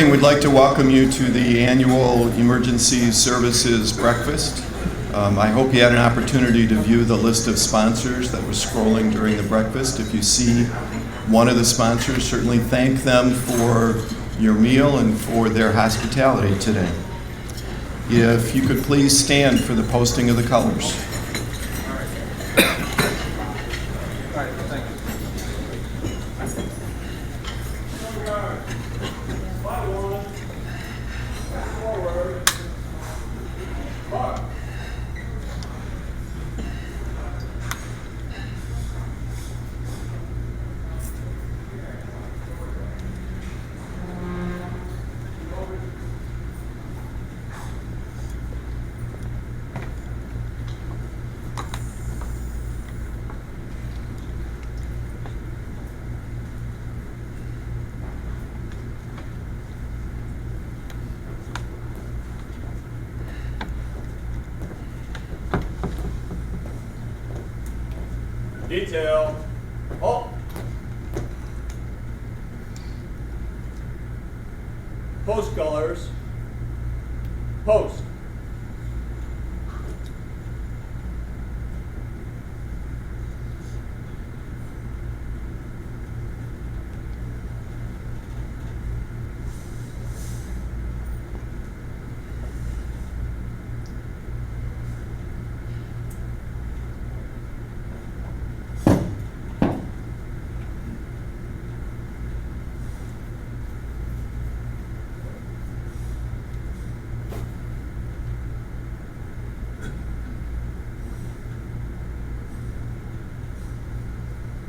morning, we'd like to welcome you to the annual Emergency Services Breakfast. I hope you had an opportunity to view the list of sponsors that was scrolling during the breakfast. If you see one of the sponsors, certainly thank them for your meal and for their hospitality today. If you could please stand for the posting of the colors. Detail. Halt. Post colors. Post.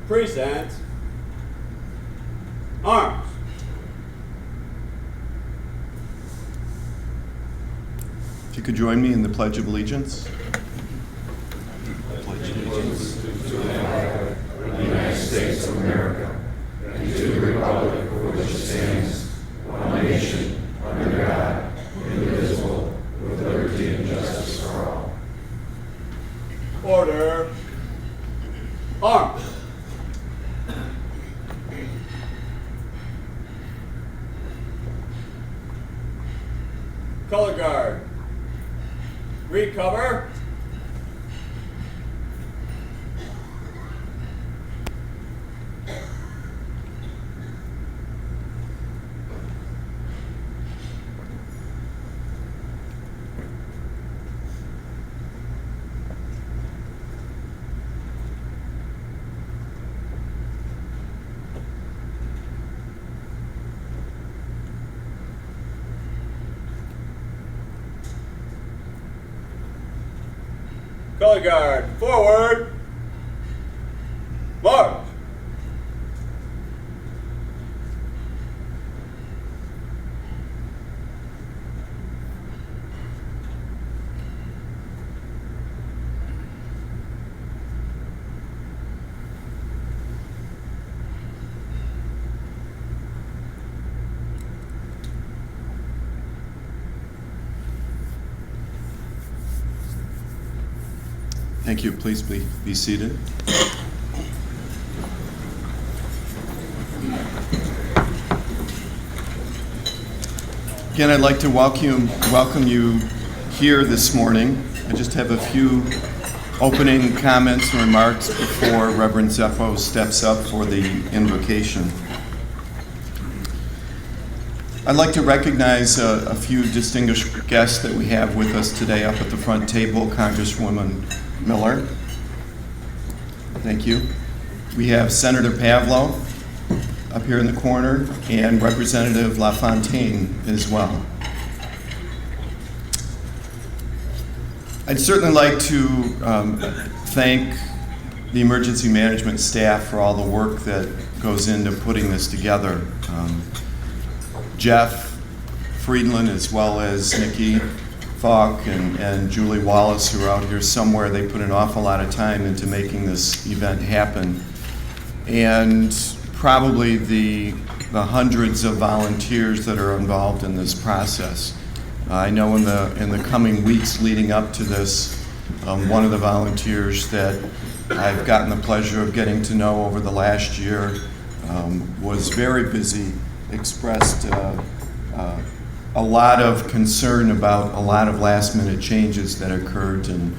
Present. Arms. If you could join me in the Pledge of Allegiance. Pledge allegiance to the flag of the United States of America and to the republic for which it stands, one nation, under God, indivisible, with liberty and justice for all. Order. Arms. Color guard. Recover. Color guard, forward, march. Thank you. Please be seated. Again, I'd like to welcome you here this morning. I just have a few opening comments and remarks before Reverend Zeppo steps up for the invocation. I'd like to recognize a few distinguished guests that we have with us today up at the front table. Congresswoman Miller. Thank you. We have Senator Pavlo up here in the corner and Representative LaFontaine as well. I'd certainly like to thank the emergency management staff for all the work that goes into putting this together. Jeff Friedland, as well as Nikki Falk and Julie Wallace, who are out here somewhere. They put an awful lot of time into making this event happen. And probably the hundreds of volunteers that are involved in this process. I know in the coming weeks leading up to this, one of the volunteers that I've gotten the pleasure of getting to know over the last year was very busy, expressed a lot of concern about a lot of last-minute changes that occurred, and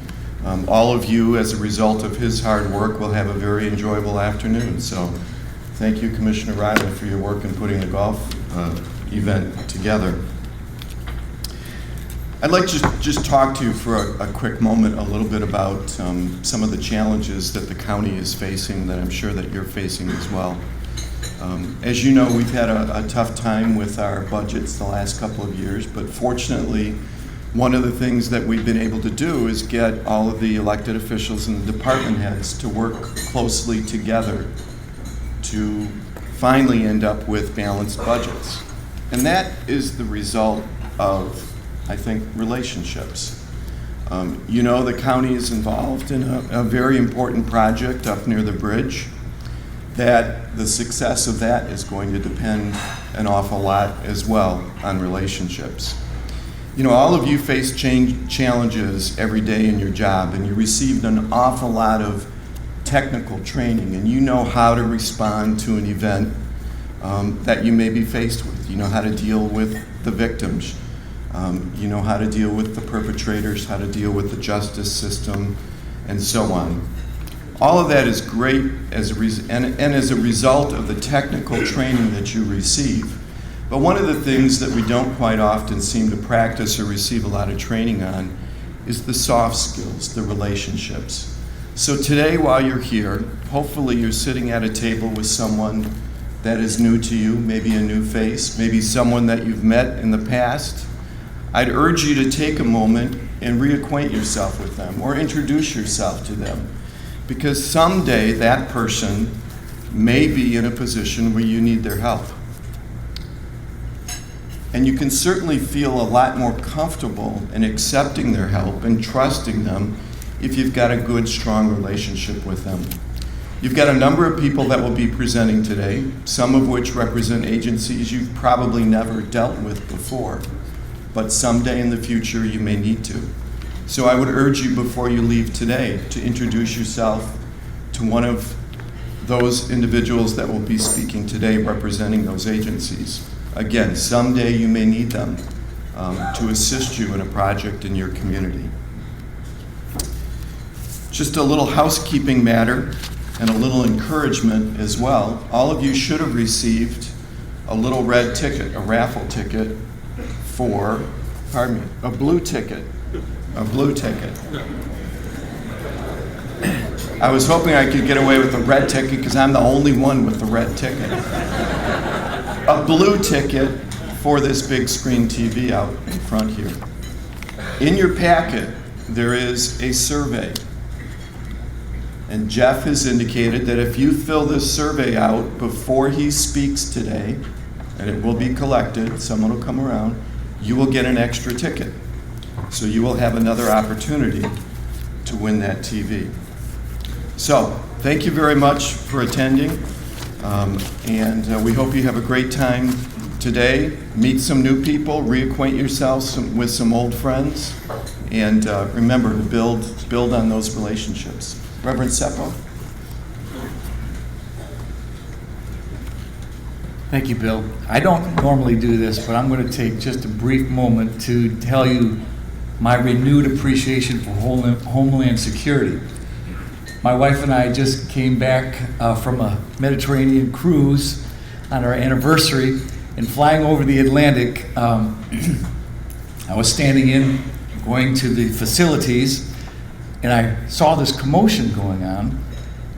all of you, as a result of his hard work, will have a very enjoyable afternoon. So thank you, Commissioner Riley, for your work in putting the golf event together. I'd like to just talk to you for a quick moment a little bit about some of the challenges that the county is facing that I'm sure that you're facing as well. As you know, we've had a tough time with our budgets the last couple of years, but fortunately, one of the things that we've been able to do is get all of the elected officials and the department heads to work closely together to finally end up with balanced budgets. And that is the result of, I think, relationships. You know, the county is involved in a very important project up near the bridge, that the success of that is going to depend an awful lot as well on relationships. You know, all of you face challenges every day in your job, and you received an awful lot of technical training, and you know how to respond to an event that you may be faced with. You know how to deal with the victims. You know how to deal with the perpetrators, how to deal with the justice system, and so on. All of that is great and as a result of the technical training that you receive. But one of the things that we don't quite often seem to practice or receive a lot of training on is the soft skills, the relationships. So today, while you're here, hopefully you're sitting at a table with someone that is new to you, maybe a new face, maybe someone that you've met in the past. I'd urge you to take a moment and reacquaint yourself with them or introduce yourself to them, because someday that person may be in a position where you need their help. And you can certainly feel a lot more comfortable in accepting their help and trusting them if you've got a good, strong relationship with them. You've got a number of people that will be presenting today, some of which represent agencies you've probably never dealt with before, but someday in the future you may need to. So I would urge you before you leave today to introduce yourself to one of those individuals that will be speaking today representing those agencies. Again, someday you may need them to assist you in a project in your community. Just a little housekeeping matter and a little encouragement as well. All of you should have received a little red ticket, a raffle ticket for, a blue ticket. A blue ticket. I was hoping I could get away with a red ticket because I'm the only one with the red ticket. A blue ticket for this big screen TV out in front here. In your packet, there is a survey. And Jeff has indicated that if you fill this survey out before he speaks today, and it will be collected, someone will come around, you will get an extra ticket. So you will have another opportunity to win that TV. So thank you very much for attending, and we hope you have a great time today. Meet some new people, reacquaint yourselves with some old friends, and remember to build on those relationships. Reverend Seppo. Thank you, Bill. I don't normally do this, but I'm going to take just a brief moment to tell you my renewed appreciation for Homeland Security. My wife and I just came back from a Mediterranean cruise on our anniversary, and flying over the Atlantic, I was standing in, going to the facilities, and I saw this commotion going on,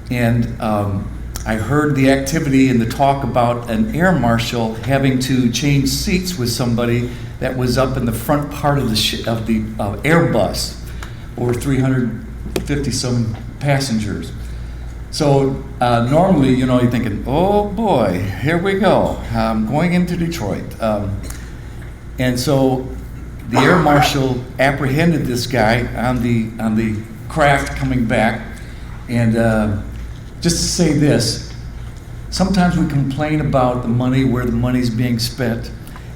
and I heard the activity and the talk about an air marshal having to change seats with somebody that was up in the front part of the Airbus, over 350 some passengers. So normally, you know, you're thinking, oh boy, here we go. I'm going into Detroit. And so the air marshal apprehended this guy on the craft coming back. And just to say this, sometimes we complain about the money, where the money's being spent.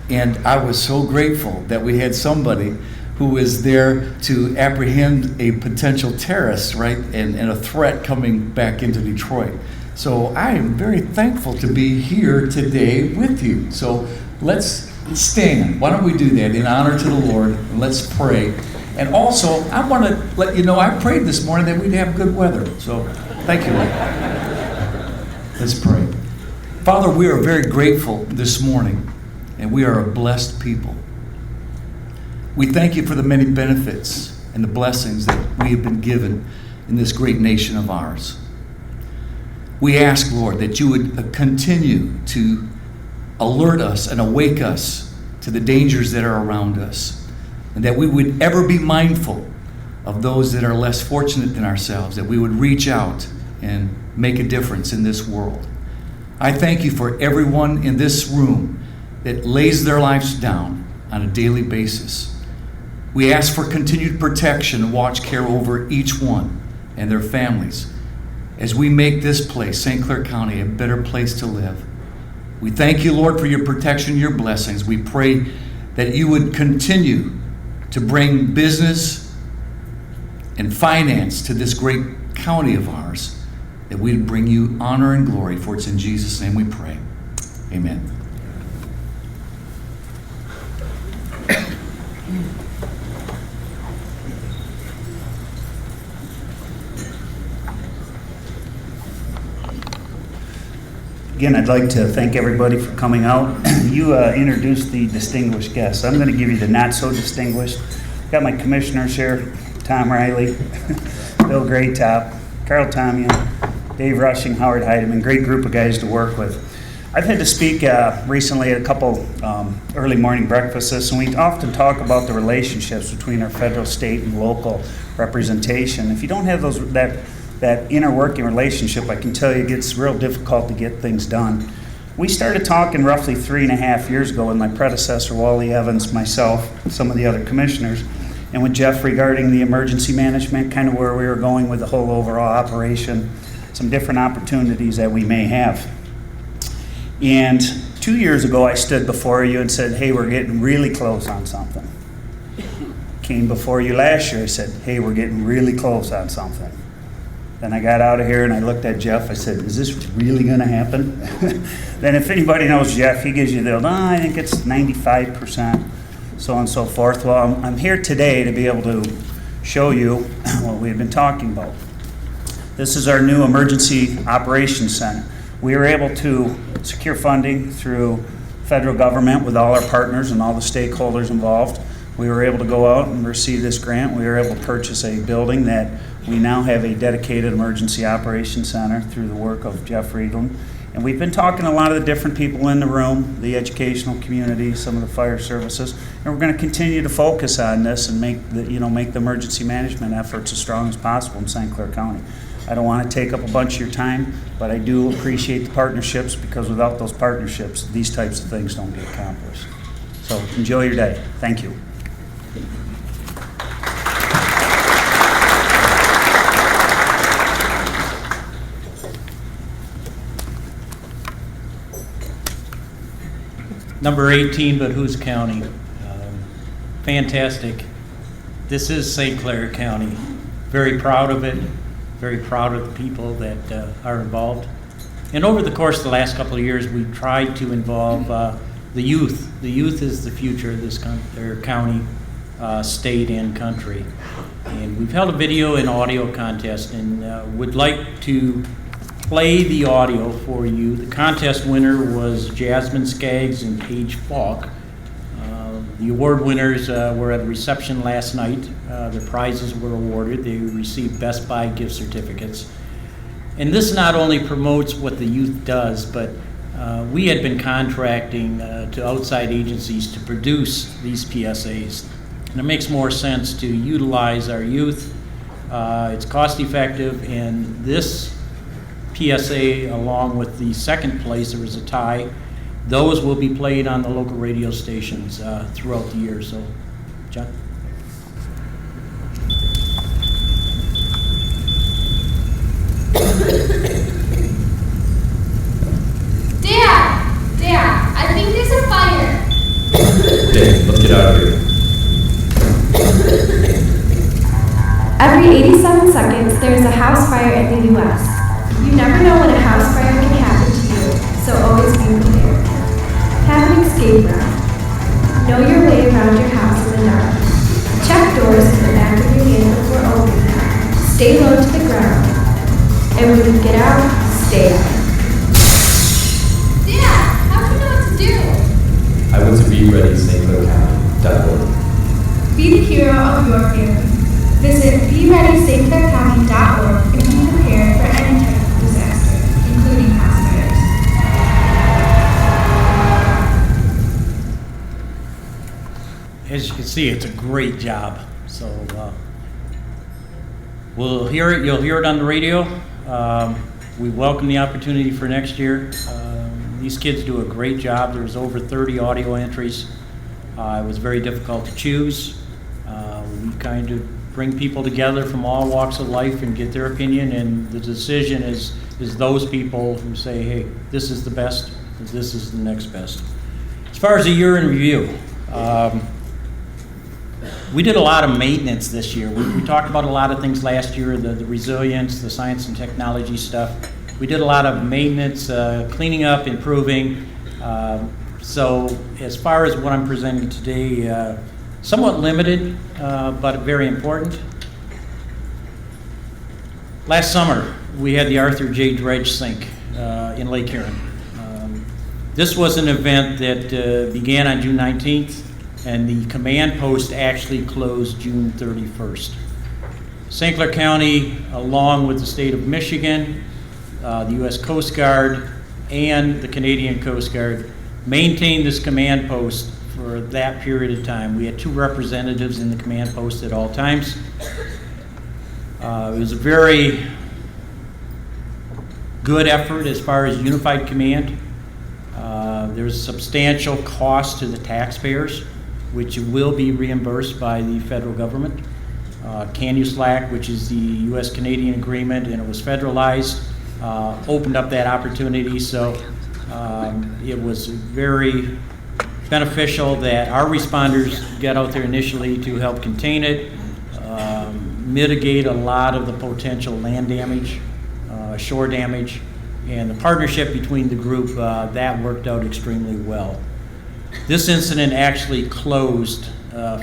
And I was so grateful that we had somebody who was there to apprehend a potential terrorist, right, and a threat coming back into Detroit. So I am very thankful to be here today with you. So let's stand. Why don't we do that in honor to the Lord? And let's pray. And also, I want to let you know, I prayed this morning that we'd have good weather. So, thank you, Lord. Let's pray. Father, we are very grateful this morning, and we are a blessed people. We thank you for the many benefits and the blessings that we have been given in this great nation of ours. We ask, Lord, that you would continue to alert us and awake us to the dangers that are around us, and that we would ever be mindful of those that are less fortunate than ourselves, that we would reach out and make a difference in this world. I thank you for everyone in this room that lays their lives down on a daily basis. We ask for continued protection and watch care over each one and their families as we make this place, St. Clair County, a better place to live. We thank you, Lord, for your protection, your blessings. We pray that you would continue to bring business and finance to this great county of ours, that we'd bring you honor and glory, for it's in Jesus' name we pray. Amen. Again, I'd like to thank everybody for coming out. You introduced the distinguished guests. I'm going to give you the not so distinguished. Got my commissioners here, Tom Riley, Bill Graytop, Carl Tomian, Dave Rushing, Howard Heidemann, great group of guys to work with. I've had to speak recently at a couple early morning breakfasts, and we often talk about the relationships between our federal, state, and local representation. If you don't have that inner working relationship, I can tell you it gets real difficult to get things done. We started talking roughly 3.5 years ago with my predecessor, Wally Evans, myself, some of the other commissioners, and with Jeff regarding the emergency management, kind of where we were going with the whole overall operation, some different opportunities that we may have. And 2 years ago, I stood before you and said, hey, we're getting really close on something. Came before you last year, I said, hey, we're getting really close on something. Then I got out of here and I looked at Jeff. I said, is this really going to happen? Then if anybody knows Jeff, he gives you the, I think it's 95%, so on and so forth. Well, I'm here today to be able to show you what we've been talking about. This is our new Emergency Operations Center. We were able to secure funding through federal government with all our partners and all the stakeholders involved. We were able to go out and receive this grant. We were able to purchase a building that we now have a dedicated emergency operations center through the work of Jeff Friedland. And we've been talking to a lot of the different people in the room, the educational community, some of the fire services, and we're going to continue to focus on this and make the emergency management efforts as strong as possible in St. Clair County. I don't want to take up a bunch of your time, but I do appreciate the partnerships, because without those partnerships, these types of things don't get accomplished. So enjoy your day. Thank you. Number 18, but whose county? Fantastic. This is St. Clair County. Very proud of it. Very proud of the people that are involved. And over the course of the last couple of years, we've tried to involve the youth. The youth is the future of this county, state, and country. And we've held a video and audio contest, and would like to play the audio for you. The contest winner was Jasmine Skaggs and Paige Falk. The award winners were at a reception last night. Their prizes were awarded. They received Best Buy gift certificates. And this not only promotes what the youth does, but we had been contracting to outside agencies to produce these PSAs. And it makes more sense to utilize our youth. It's cost effective, and this PSA, along with the second place, there was a tie. Those will be played on the local radio stations throughout the year. So, John? Dad, I think there's a fire. Hey, let's get out of here. Every 87 seconds, there is a house fire in the U.S. You never know when a house fire can happen to you, so always be prepared. Have an escape route. see, it's a great job. So we'll hear it. You'll hear it on the radio. We welcome the opportunity for next year. These kids do a great job. There's over 30 audio entries. It was very difficult to choose. We kind of bring people together from all walks of life and get their opinion, and the decision is those people who say, hey, this is the best, this is the next best. As far as a year in review, we did a lot of maintenance this year. We talked about a lot of things last year, the resilience, the science and technology stuff. We did a lot of maintenance, cleaning up, improving. So as far as what I'm presenting today, somewhat limited, but very important. Last summer, we had the Arthur J. Dredge sink in Lake Huron. This was an event that began on June 19th, and the command post actually closed June 31st. St. Clair County, along with the state of Michigan, the U.S. Coast Guard, and the Canadian Coast Guard, maintained this command post for that period of time. We had 2 representatives in the command post at all times. It was a very good effort as far as unified command. There's a substantial cost to the taxpayers, which will be reimbursed by the federal government. CANUSLAC, which is the U.S.-Canadian agreement, and it was federalized, opened up that opportunity. So it was very beneficial that our responders got out there initially to help contain it, mitigate a lot of the potential land damage, shore damage, and the partnership between the group, that worked out extremely well. This incident actually closed,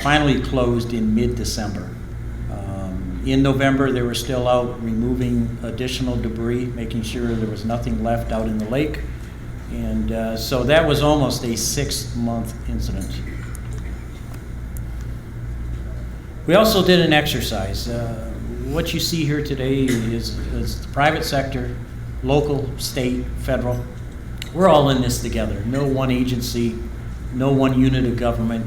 finally closed in mid-December. In November, they were still out removing additional debris, making sure there was nothing left out in the lake. And so that was almost a 6-month incident. We also did an exercise. What you see here today is the private sector, local, state, federal. We're all in this together. No one agency, no one unit of government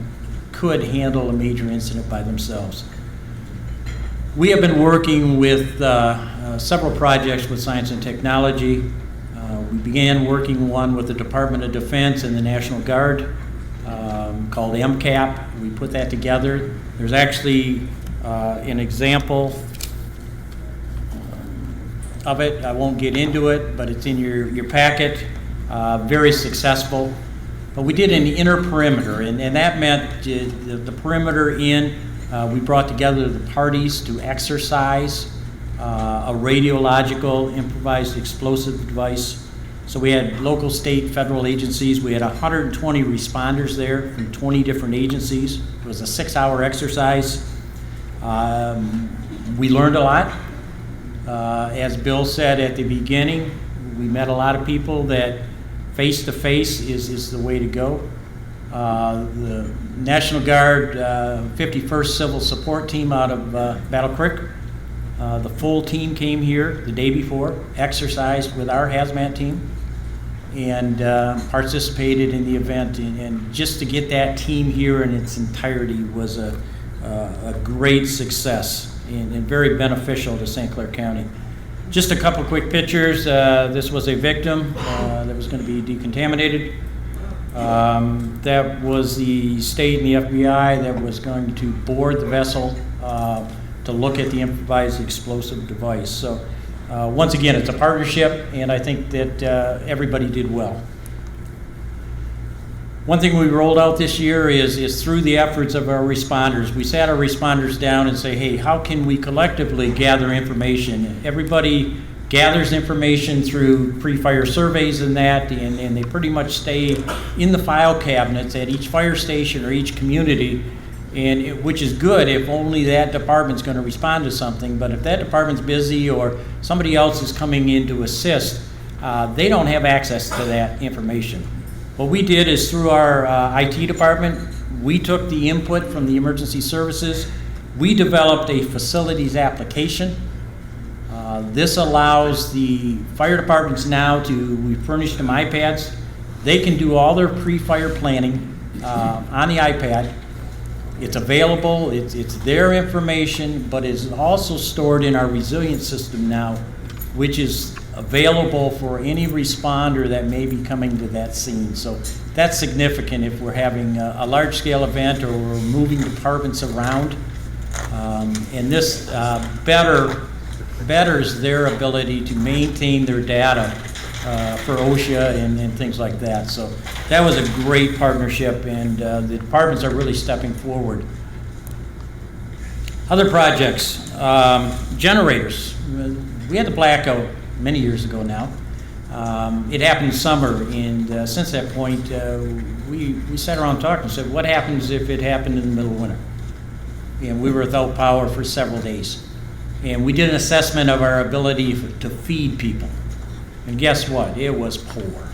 could handle a major incident by themselves. We have been working with several projects with science and technology. We began working one with the Department of Defense and the National Guard called MCAP. We put that together. There's actually an example of it. I won't get into it, but it's in your packet. Very successful. But we did an inner perimeter, and that meant the perimeter in. We brought together the parties to exercise a radiological improvised explosive device. So we had local, state, federal agencies. We had 120 responders there from 20 different agencies. It was a 6-hour exercise. We learned a lot. As Bill said at the beginning, we met a lot of people that face-to-face is the way to go. The National Guard 51st Civil Support Team out of Battle Creek, the full team came here the day before, exercised with our hazmat team, and participated in the event. And just to get that team here in its entirety was a great success and very beneficial to St. Clair County. Just a couple quick pictures. This was a victim that was going to be decontaminated. That was the state and the FBI that was going to board the vessel to look at the improvised explosive device. So once again, it's a partnership, and I think that everybody did well. One thing we rolled out this year is through the efforts of our responders. We sat our responders down and say, hey, how can we collectively gather information? Everybody gathers information through pre-fire surveys and that, and they pretty much stay in the file cabinets at each fire station or each community, which is good if only that department's going to respond to something. But if that department's busy or somebody else is coming in to assist, they don't have access to that information. What we did is through our IT department, we took the input from the emergency services. We developed a facilities application. This allows the fire departments now we furnished them iPads. They can do all their pre-fire planning on the iPad. It's available, it's their information, but it's also stored in our resilience system now, which is available for any responder that may be coming to that scene. So that's significant if we're having a large-scale event or we're moving departments around. And this betters their ability to maintain their data for OSHA and things like that. So that was a great partnership, and the departments are really stepping forward. Other projects, generators. We had the blackout many years ago now. It happened in summer, and since that point, we sat around talking and said, what happens if it happened in the middle of winter? And we were without power for several days. And we did an assessment of our ability to feed people. And guess what? It was poor.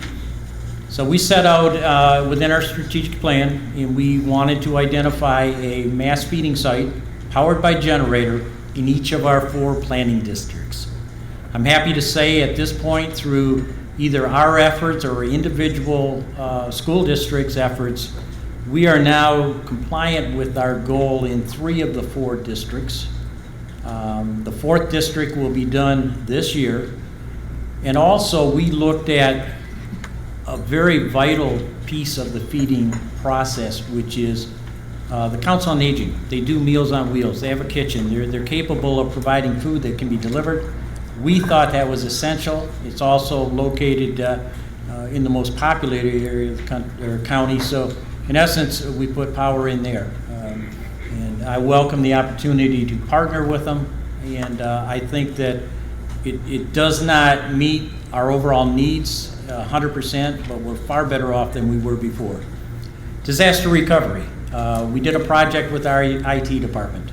So we set out within our strategic plan, and we wanted to identify a mass feeding site powered by generator in each of our 4 planning districts. I'm happy to say at this point, through either our efforts or individual school districts' efforts, we are now compliant with our goal in 3 of the 4 districts. The 4th district will be done this year. And also, we looked at a very vital piece of the feeding process, which is the Council on Aging. They do Meals on Wheels. They have a kitchen. They're capable of providing food that can be delivered. We thought that was essential. It's also located in the most populated area of the county. So, in essence, we put power in there. And I welcome the opportunity to partner with them. And I think that it does not meet our overall needs 100%, but we're far better off than we were before. Disaster recovery. We did a project with our IT department.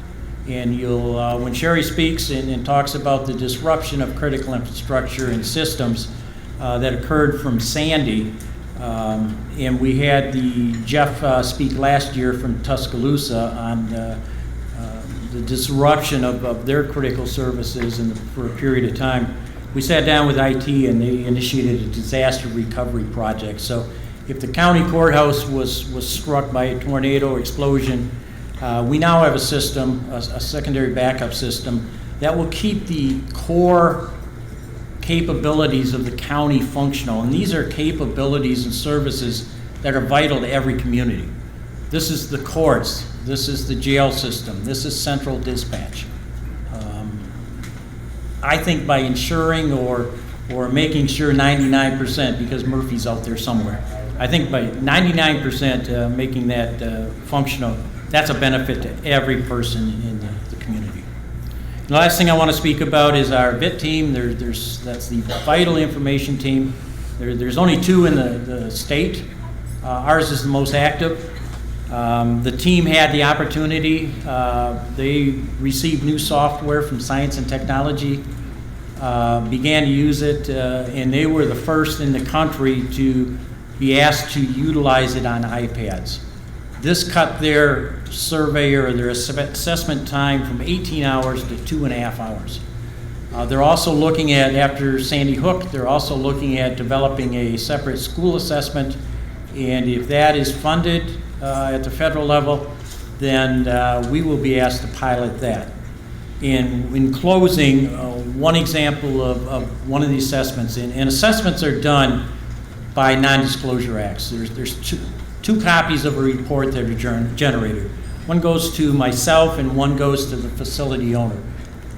And you'll, when Sherry speaks and talks about the disruption of critical infrastructure and systems that occurred from Sandy, and we had Jeff speak last year from Tuscaloosa on the disruption of their critical services for a period of time. We sat down with IT and they initiated a disaster recovery project. So if the county courthouse was struck by a tornado or explosion, we now have a system, a secondary backup system, that will keep the core capabilities of the county functional. And these are capabilities and services that are vital to every community. This is the courts, this is the jail system, this is central dispatch. I think by ensuring or making sure 99%, because Murphy's out there somewhere, I think by 99% making that functional, that's a benefit to every person in the community. The last thing I want to speak about is our VIT team. That's the Vital Information Team. There's only 2 in the state. Ours is the most active. The team had the opportunity. They received new software from Science and Technology, began to use it, and they were the first in the country to be asked to utilize it on iPads. This cut their survey or their assessment time from 18 hours to 2.5 hours. They're also looking at, after Sandy Hook, they're also looking at developing a separate school assessment, and if that is funded at the federal level, then we will be asked to pilot that. In closing, one example of one of the assessments, and assessments are done by non-disclosure acts. There's two copies of a report that are generated. One goes to myself and one goes to the facility owner.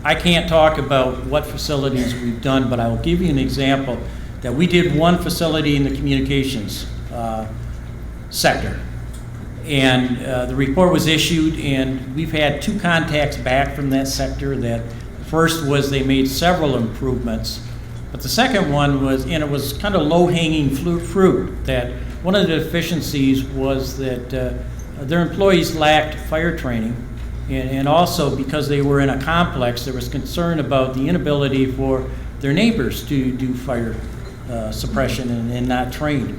I can't talk about what facilities we've done, but I will give you an example that we did one facility in the communications sector. And the report was issued, and we've had 2 contacts back from that sector. That first was they made several improvements, but the second one was, and it was kind of low-hanging fruit, that one of the deficiencies was that their employees lacked fire training, and also because they were in a complex, there was concern about the inability for their neighbors to do fire suppression and not trained.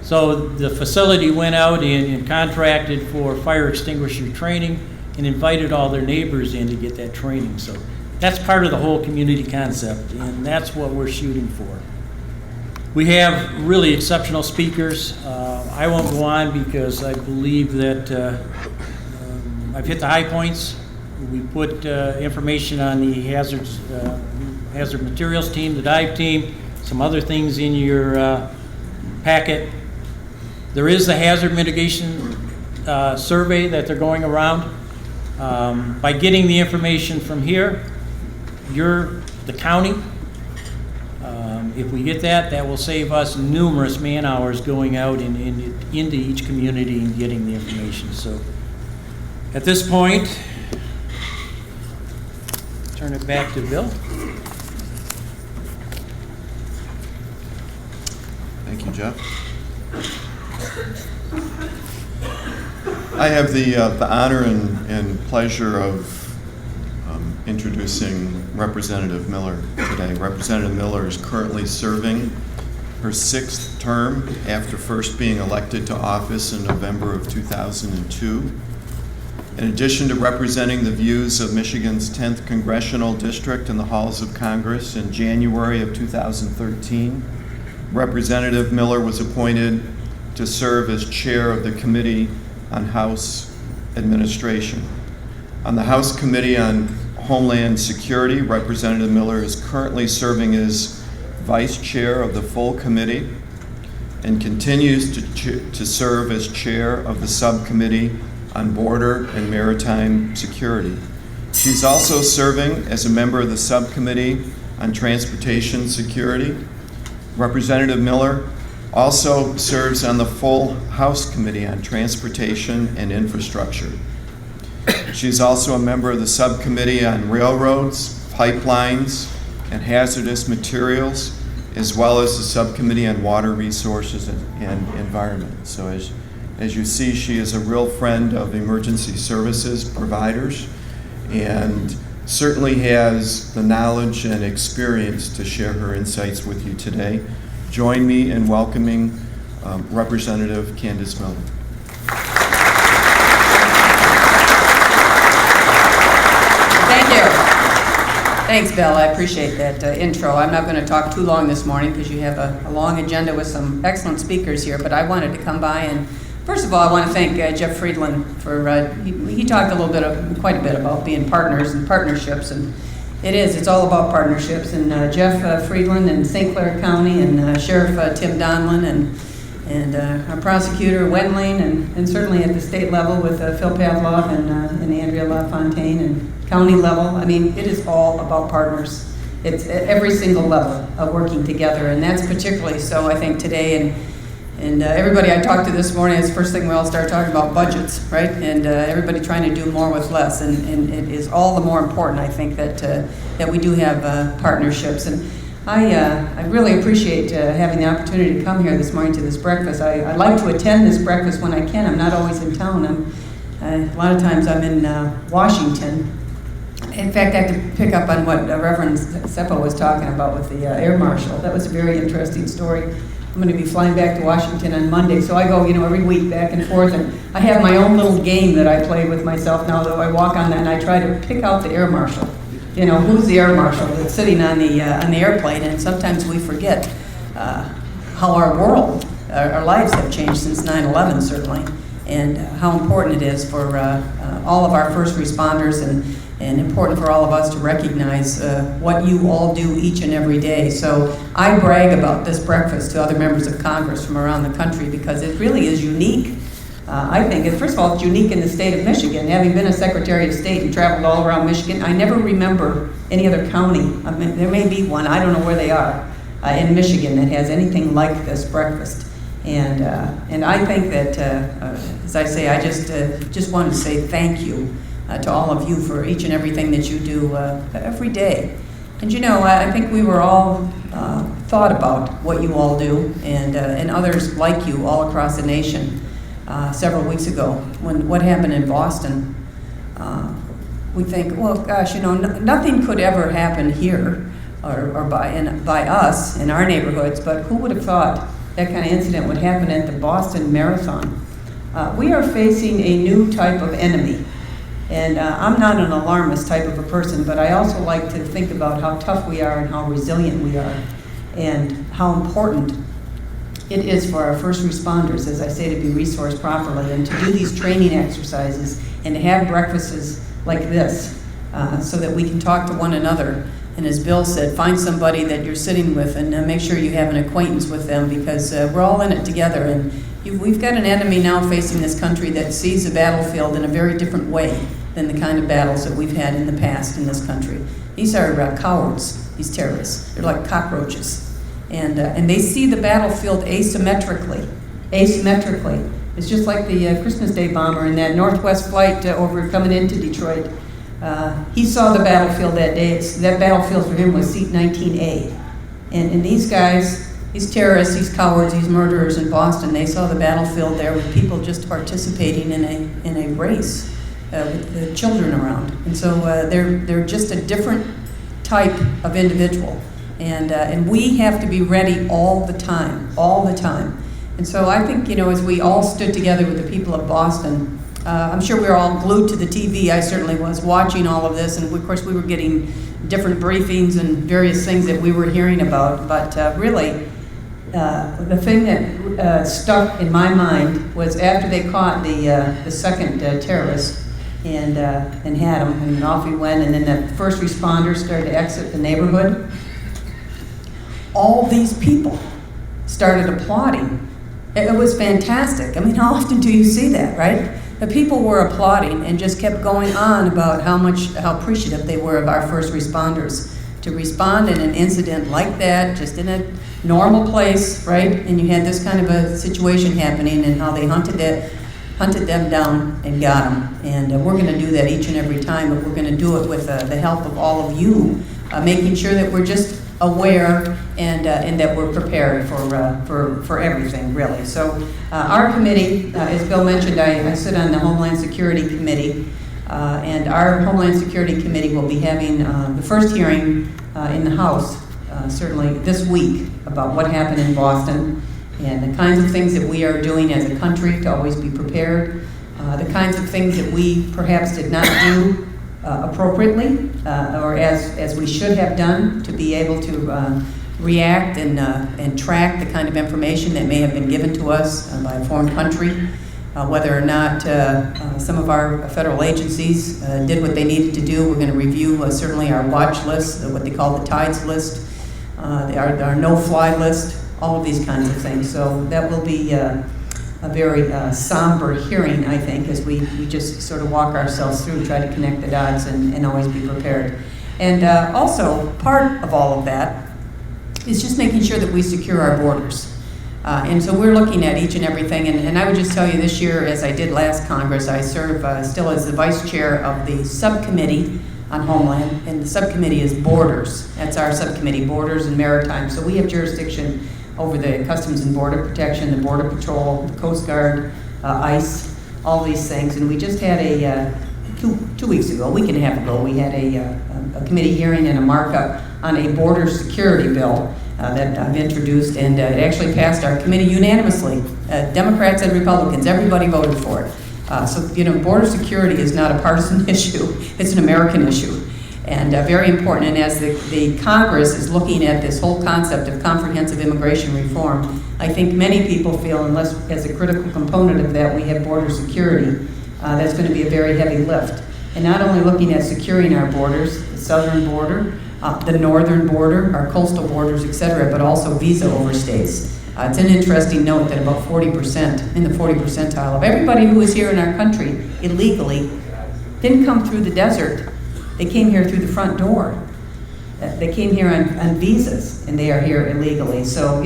So the facility went out and contracted for fire extinguisher training and invited all their neighbors in to get that training. So that's part of the whole community concept, and that's what we're shooting for. We have really exceptional speakers. I won't go on because I believe that I've hit the high points. We put information on the hazard materials team, the dive team, some other things in your packet. There is the hazard mitigation survey that they're going around. By getting the information from here, you're the county. If we get that, that will save us numerous man hours going out into each community and getting the information. So at this point, turn it back to Bill. Thank you, Jeff. I have the honor and pleasure of introducing Representative Miller today. Representative Miller is currently serving her 6th term after first being elected to office in November of 2002. In addition to representing the views of Michigan's 10th Congressional District in the halls of Congress in January of 2013, Representative Miller was appointed to serve as chair of the Committee on House Administration. On the House Committee on Homeland Security, Representative Miller is currently serving as vice chair of the full committee and continues to serve as chair of the subcommittee on Border and Maritime Security. She's also serving as a member of the subcommittee on Transportation Security. Representative Miller also serves on the full House Committee on Transportation and Infrastructure. She's also a member of the subcommittee on railroads, pipelines, and hazardous materials, as well as the subcommittee on water resources and environment. So as you see, she is a real friend of emergency services providers and certainly has the knowledge and experience to share her insights with you today. Join me in welcoming Representative Candace Miller. Thank you. Thanks, Bill. I appreciate that intro. I'm not going to talk too long this morning because you have a long agenda with some excellent speakers here, but I wanted to come by and first of all, I want to thank Jeff Friedland for, he talked quite a bit about being partners and partnerships, and it's all about partnerships. And Jeff Friedland in St. Clair County and Sheriff Tim Donlin and our prosecutor Wendling and certainly at the state level with Phil Pavlov and Andrea LaFontaine and county level. I mean, it is all about partners. It's at every single level of working together, and that's particularly so, I think, today. And everybody I talked to this morning, it's the first thing we all start talking about budgets, right? And everybody trying to do more with less. And it is all the more important, I think, that we do have partnerships. And I really appreciate having the opportunity to come here this morning to this breakfast. I like to attend this breakfast when I can. I'm not always in town. A lot of times I'm in Washington. In fact, I have to pick up on what Reverend Seppo was talking about with the air marshal. That was a very interesting story. I'm going to be flying back to Washington on Monday, so I go, every week back and forth, and I have my own little game that I play with myself now, though I walk on that, and I try to pick out the air marshal. Who's the air marshal that's sitting on the airplane, and sometimes we forget how our world, our lives have changed since 9/11, certainly, and how important it is for all of our first responders and important for all of us to recognize what you all do each and every day. So I brag about this breakfast to other members of Congress from around the country because it really is unique. I think, first of all, it's unique in the state of Michigan. Having been a Secretary of State and traveled all around Michigan, I never remember any other county. I mean, there may be one, I don't know where they are, in Michigan that has anything like this breakfast. And I think that, as I say, I just want to say thank you to all of you for each and everything that you do every day. And I think we were all thought about what you all do and others like you all across the nation several weeks ago when what happened in Boston. We think, well, gosh, nothing could ever happen here or by us in our neighborhoods, but who would have thought that kind of incident would happen at the Boston Marathon? We are facing a new type of enemy. And I'm not an alarmist type of a person, but I also like to think about how tough we are and how resilient we are and how important it is for our first responders, as I say, to be resourced properly and to do these training exercises and to have breakfasts like this so that we can talk to one another. And as Bill said, find somebody that you're sitting with and make sure you have an acquaintance with them, because we're all in it together. And we've got an enemy now facing this country that sees the battlefield in a very different way than the kind of battles that we've had in the past in this country. These are cowards, these terrorists. They're like cockroaches. And they see the battlefield asymmetrically. It's just like the Christmas Day bomber in that Northwest flight over coming into Detroit. He saw the battlefield that day. That battlefield for him was seat 19A. And these guys, these terrorists, these cowards, these murderers in Boston, they saw the battlefield there with people just participating in a race with the children around. And so they're just a different type of individual. And we have to be ready all the time. And so I think, as we all stood together with the people of Boston, I'm sure we were all glued to the TV. I certainly was, watching all of this, and of course we were getting different briefings and various things that we were hearing about. But really, the thing that stuck in my mind was after they caught the second terrorist and had him, and off he went, and then the first responders started to exit the neighborhood. All these people started applauding. It was fantastic. I mean, how often do you see that, right? The people were applauding and just kept going on about how appreciative they were of our first responders to respond in an incident like that, just in a normal place, right? And you had this kind of a situation happening, and how they hunted them down and got them. And we're going to do that each and every time, but we're going to do it with the help of all of you, making sure that we're just aware and that we're prepared for everything, really. So our committee, as Bill mentioned, I sit on the Homeland Security Committee, and our Homeland Security Committee will be having the first hearing in the House, certainly this week, about what happened in Boston and the kinds of things that we are doing as a country to always be prepared, the kinds of things that we perhaps did not do appropriately or as we should have done to be able to react and track the kind of information that may have been given to us by a foreign country, whether or not some of our federal agencies did what they needed to do. We're going to review certainly our watch list, what they call the TIDES list, our no-fly list, all of these kinds of things. So that will be a very somber hearing, I think, as we just sort of walk ourselves through, try to connect the dots and always be prepared. And also, part of all of that is just making sure that we secure our borders. And so we're looking at each and everything. And I would just tell you this year, as I did last Congress, I serve still as the vice chair of the subcommittee on Homeland, and the subcommittee is Borders. That's our subcommittee, Borders and Maritime. So we have jurisdiction over the Customs and Border Protection, the Border Patrol, the Coast Guard, ICE, all these things. And we just had two weeks ago, a week and a half ago, we had a committee hearing and a markup on a border security bill that I've introduced, and it actually passed our committee unanimously. Democrats and Republicans, everybody voted for it. So, border security is not a partisan issue, it's an American issue. And very important. And as the Congress is looking at this whole concept of comprehensive immigration reform, I think many people feel, unless as a critical component of that we have border security, that's going to be a very heavy lift. And not only looking at securing our borders, the southern border, the northern border, our coastal borders, et cetera, but also visa overstays. It's an interesting note that about 40%, in the 40 percentile of everybody who is here in our country illegally didn't come through the desert. They came here through the front door. They came here on visas, and they are here illegally. So,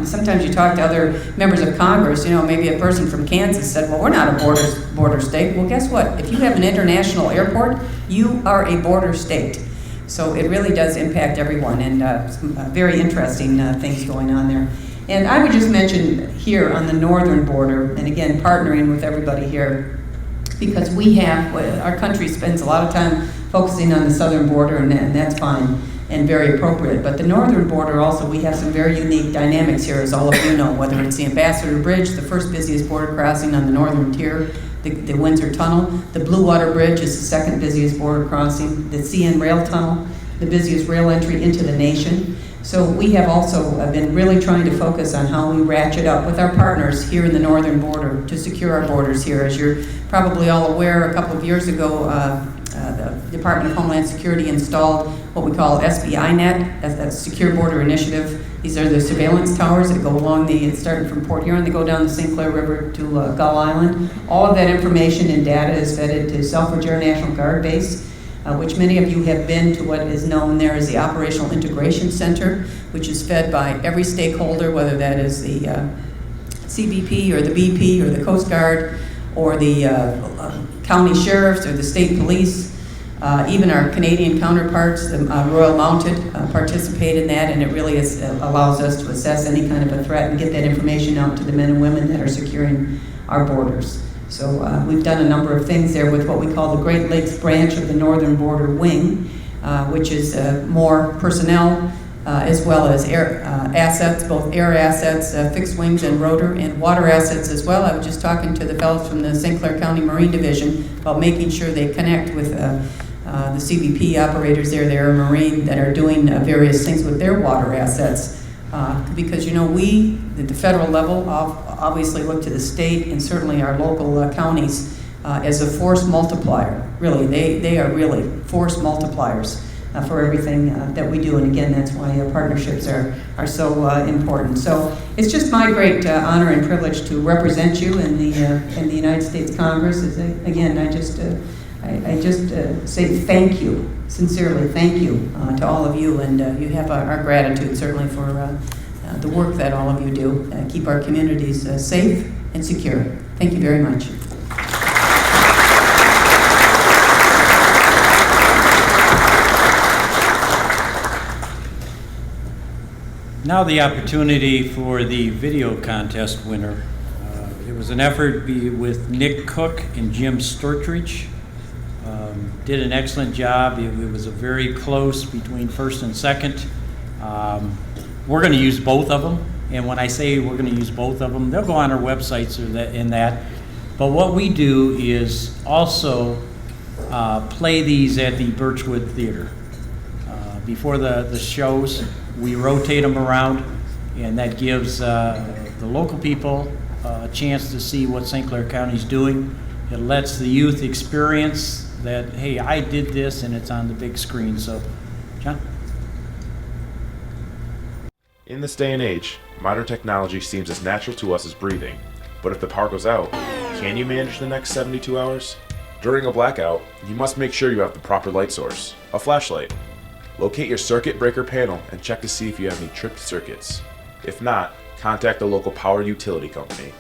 sometimes you talk to other members of Congress, maybe a person from Kansas said, well, we're not a border state. Well, guess what? If you have an international airport, you are a border state. So it really does impact everyone, and some very interesting things going on there. And I would just mention here on the northern border, and again, partnering with everybody here, because our country spends a lot of time focusing on the southern border, and that's fine and very appropriate. But the northern border also, we have some very unique dynamics here, as all of you know, whether it's the Ambassador Bridge, the first busiest border crossing on the northern tier, the Windsor Tunnel, the Blue Water Bridge is the second busiest border crossing, the CN Rail Tunnel, the busiest rail entry into the nation. So we have also been really trying to focus on how we ratchet up with our partners here in the northern border to secure our borders here. As you're probably all aware, a couple of years ago, the Department of Homeland Security installed what we call SBINet, that's Secure Border Initiative. These are the surveillance towers that go along starting from Port Huron, they go down the St. Clair River to Gull Island. All of that information and data is fed into Selfridge Air National Guard Base, which many of you have been to what is known there as the Operational Integration Center, which is fed by every stakeholder, whether that is the CBP or the BP or the Coast Guard or the county sheriffs or the state police. Even our Canadian counterparts, the Royal Mounted, participate in that, and it really allows us to assess any kind of a threat and get that information out to the men and women that are securing our borders. So we've done a number of things there with what we call the Great Lakes branch of the Northern Border Wing, which is more personnel as well as air assets, both air assets, fixed wings and rotor, and water assets as well. I was just talking to the fellows from the St. Clair County Marine Division about making sure they connect with the CBP operators there, the Air Marine, that are doing various things with their water assets. Because, you know, we, at the federal level, obviously look to the state and certainly our local counties as a force multiplier. Really, they are really force multipliers for everything that we do. And again, that's why partnerships are so important. So it's just my great honor and privilege to represent you in the United States Congress. Again, I just say thank you, sincerely thank you to all of you, and you have our gratitude certainly for the work that all of you do. Keep our communities safe and secure. Thank you very much. Now the opportunity for the video contest winner. It was an effort with Nick Cook and Jim Sturtridge. Did an excellent job. It was a very close between first and second. We're going to use both of them, and when I say we're going to use both of them, they'll go on our websites in that. But what we do is also play these at the Birchwood Theater. Before the shows, we rotate them around, and that gives the local people a chance to see what St. Clair County is doing. It lets the youth experience that, hey, I did this, and it's on the big screen. So, John? In this day and age, modern technology seems as natural to us as breathing. But if the power goes out, can you manage the next 72 hours? During a blackout, you must make sure you have the proper light source, a flashlight. Locate your circuit breaker panel and check to see if you have any tripped circuits. If not, contact the local power utility company.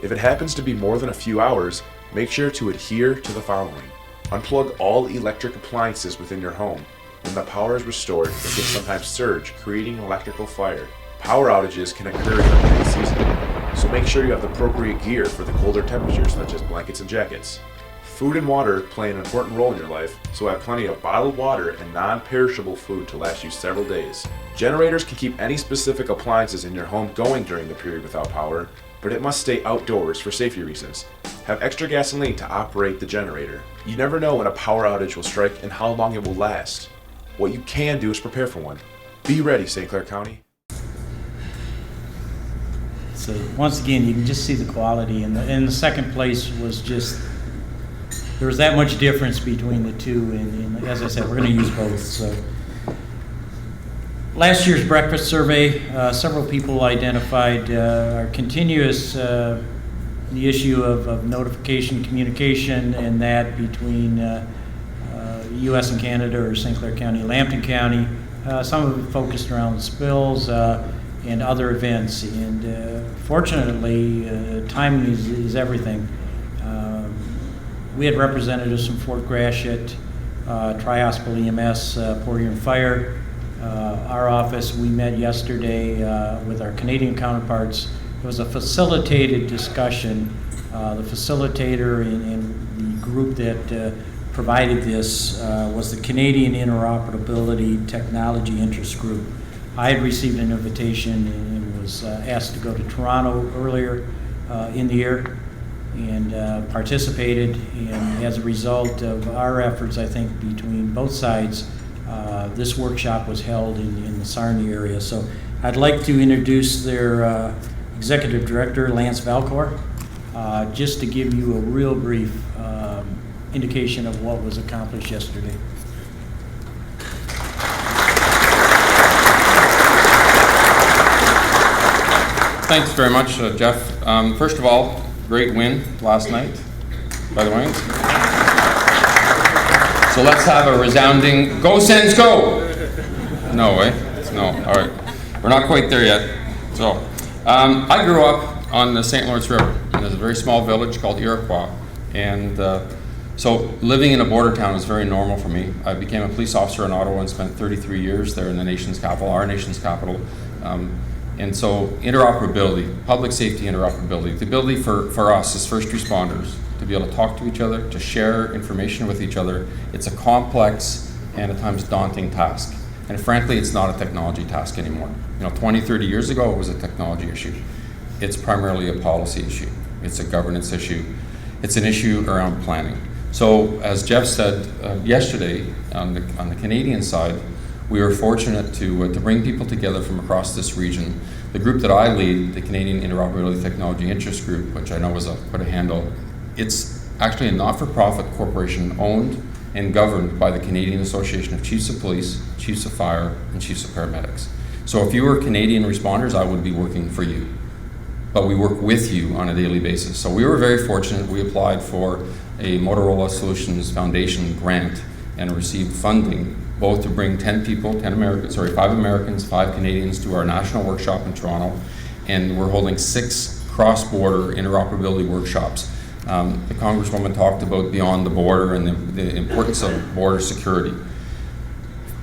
If it happens to be more than a few hours, make sure to adhere to the following. Unplug all electric appliances within your home. When the power is restored, it can sometimes surge, creating electrical fire. Power outages can occur during any season, so make sure you have the appropriate gear for the colder temperatures, such as blankets and jackets. Food and water play an important role in your life, so have plenty of bottled water and non-perishable food to last you several days. Generators can keep any specific appliances in your home going during the period without power, but it must stay outdoors for safety reasons. Have extra gasoline to operate the generator. You never know when a power outage will strike and how long it will last. What you can do is prepare for one. Be ready, St. Clair County. So once again, you can just see the quality, and the second place was just, there was that much difference between the two, and as I said, we're going to use both. So last year's breakfast survey, several people identified our continuous the issue of notification, communication, and that between U.S. and Canada, or St. Clair County, Lambton County. Some of it focused around spills and other events. And fortunately, timing is everything. We had representatives from Fort Gratiot, Tri-Hospital EMS, Port Huron Fire, our office. We met yesterday with our Canadian counterparts. It was a facilitated discussion. The facilitator and the group that provided this was the Canadian Interoperability Technology Interest Group. I had received an invitation and was asked to go to Toronto earlier in the year and participated. And as a result of our efforts, I think, between both sides, this workshop was held in the Sarnia area. So I'd like to introduce their Executive Director, Lance Valcor, just to give you a real brief indication of what was accomplished yesterday. Thanks very much, Jeff. First of all, great win last night by the Wings. So let's have a resounding "Go Sens Go!" No way. No. All right. We're not quite there yet. So I grew up on the St. Lawrence River, and there's a very small village called Iroquois. And so living in a border town is very normal for me. I became a police officer in Ottawa and spent 33 years there in the nation's capital, our nation's capital. And so interoperability, public safety interoperability, the ability for us as first responders to be able to talk to each other, to share information with each other, it's a complex and at times daunting task. And frankly, it's not a technology task anymore. 20, 30 years ago, it was a technology issue. It's primarily a policy issue. It's a governance issue. It's an issue around planning. So as Jeff said yesterday, on the Canadian side, we were fortunate to bring people together from across this region. The group that I lead, the Canadian Interoperability Technology Interest Group, which I know is quite a handle, it's actually a not-for-profit corporation owned and governed by the Canadian Association of Chiefs of Police, Chiefs of Fire, and Chiefs of Paramedics. So if you were Canadian responders, I would be working for you. But we work with you on a daily basis. So we were very fortunate. We applied for a Motorola Solutions Foundation grant and received funding both to bring 5 Americans, 5 Canadians to our national workshop in Toronto. And we're holding 6 cross-border interoperability workshops. The Congresswoman talked about beyond the border and the importance of border security.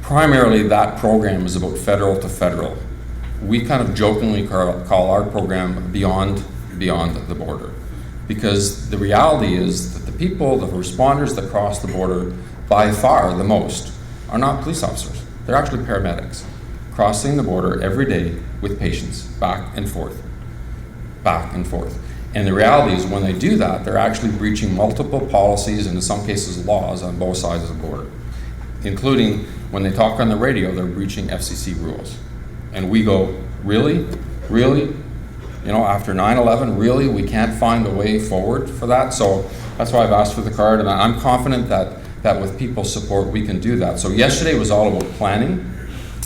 Primarily, that program is about federal to federal. We kind of jokingly call our program beyond the border, because the reality is that the people, the responders that cross the border, by far the most, are not police officers. They're actually paramedics, crossing the border every day with patients, back and forth. And the reality is when they do that, they're actually breaching multiple policies and in some cases laws on both sides of the border, including when they talk on the radio, they're breaching FCC rules. And we go, really? Really? After 9/11, really? We can't find a way forward for that? So that's why I've asked for the card, and I'm confident that with people's support, we can do that. So yesterday was all about planning.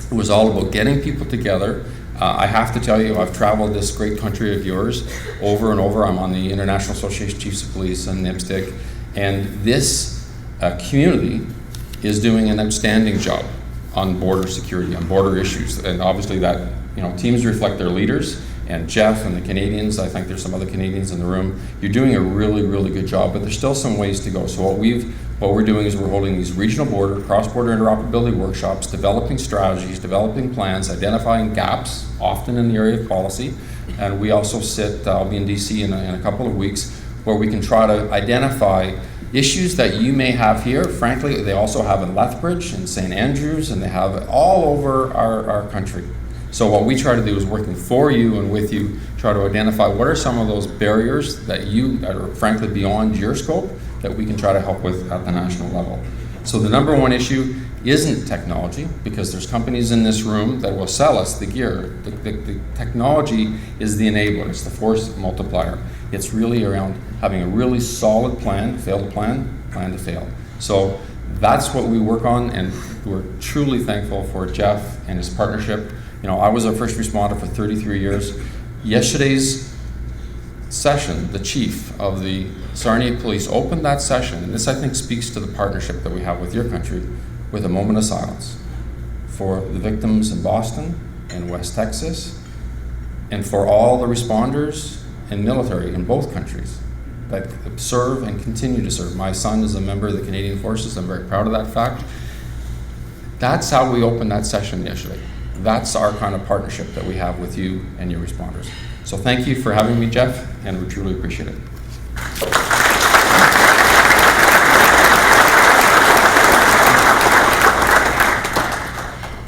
It was all about getting people together. I have to tell you, I've traveled this great country of yours over and over. I'm on the International Association of Chiefs of Police and NIPSTIC, and this community is doing an outstanding job on border security, on border issues. And obviously that, teams reflect their leaders, and Jeff and the Canadians, I think there's some other Canadians in the room, you're doing a really, really good job, but there's still some ways to go. So what we're doing is we're holding these regional border, cross-border interoperability workshops, developing strategies, developing plans, identifying gaps, often in the area of policy. And we also I'll be in DC in a couple of weeks, where we can try to identify issues that you may have here. Frankly, they also have in Lethbridge and St. Andrews, and they have it all over our country. So what we try to do is working for you and with you, try to identify what are some of those barriers that are frankly beyond your scope that we can try to help with at the national level. So the number one issue isn't technology, because there's companies in this room that will sell us the gear. The technology is the enabler, it's the force multiplier. It's really around having a really solid plan, fail to plan to fail. So that's what we work on, and we're truly thankful for Jeff and his partnership. I was a first responder for 33 years. Yesterday's session, the chief of the Sarnia Police opened that session, and this I think speaks to the partnership that we have with your country, with a moment of silence for the victims in Boston and West Texas, and for all the responders and military in both countries that serve and continue to serve. My son is a member of the Canadian Forces. I'm very proud of that fact. That's how we opened that session yesterday. That's our kind of partnership that we have with you and your responders. So thank you for having me, Jeff, and we truly appreciate it.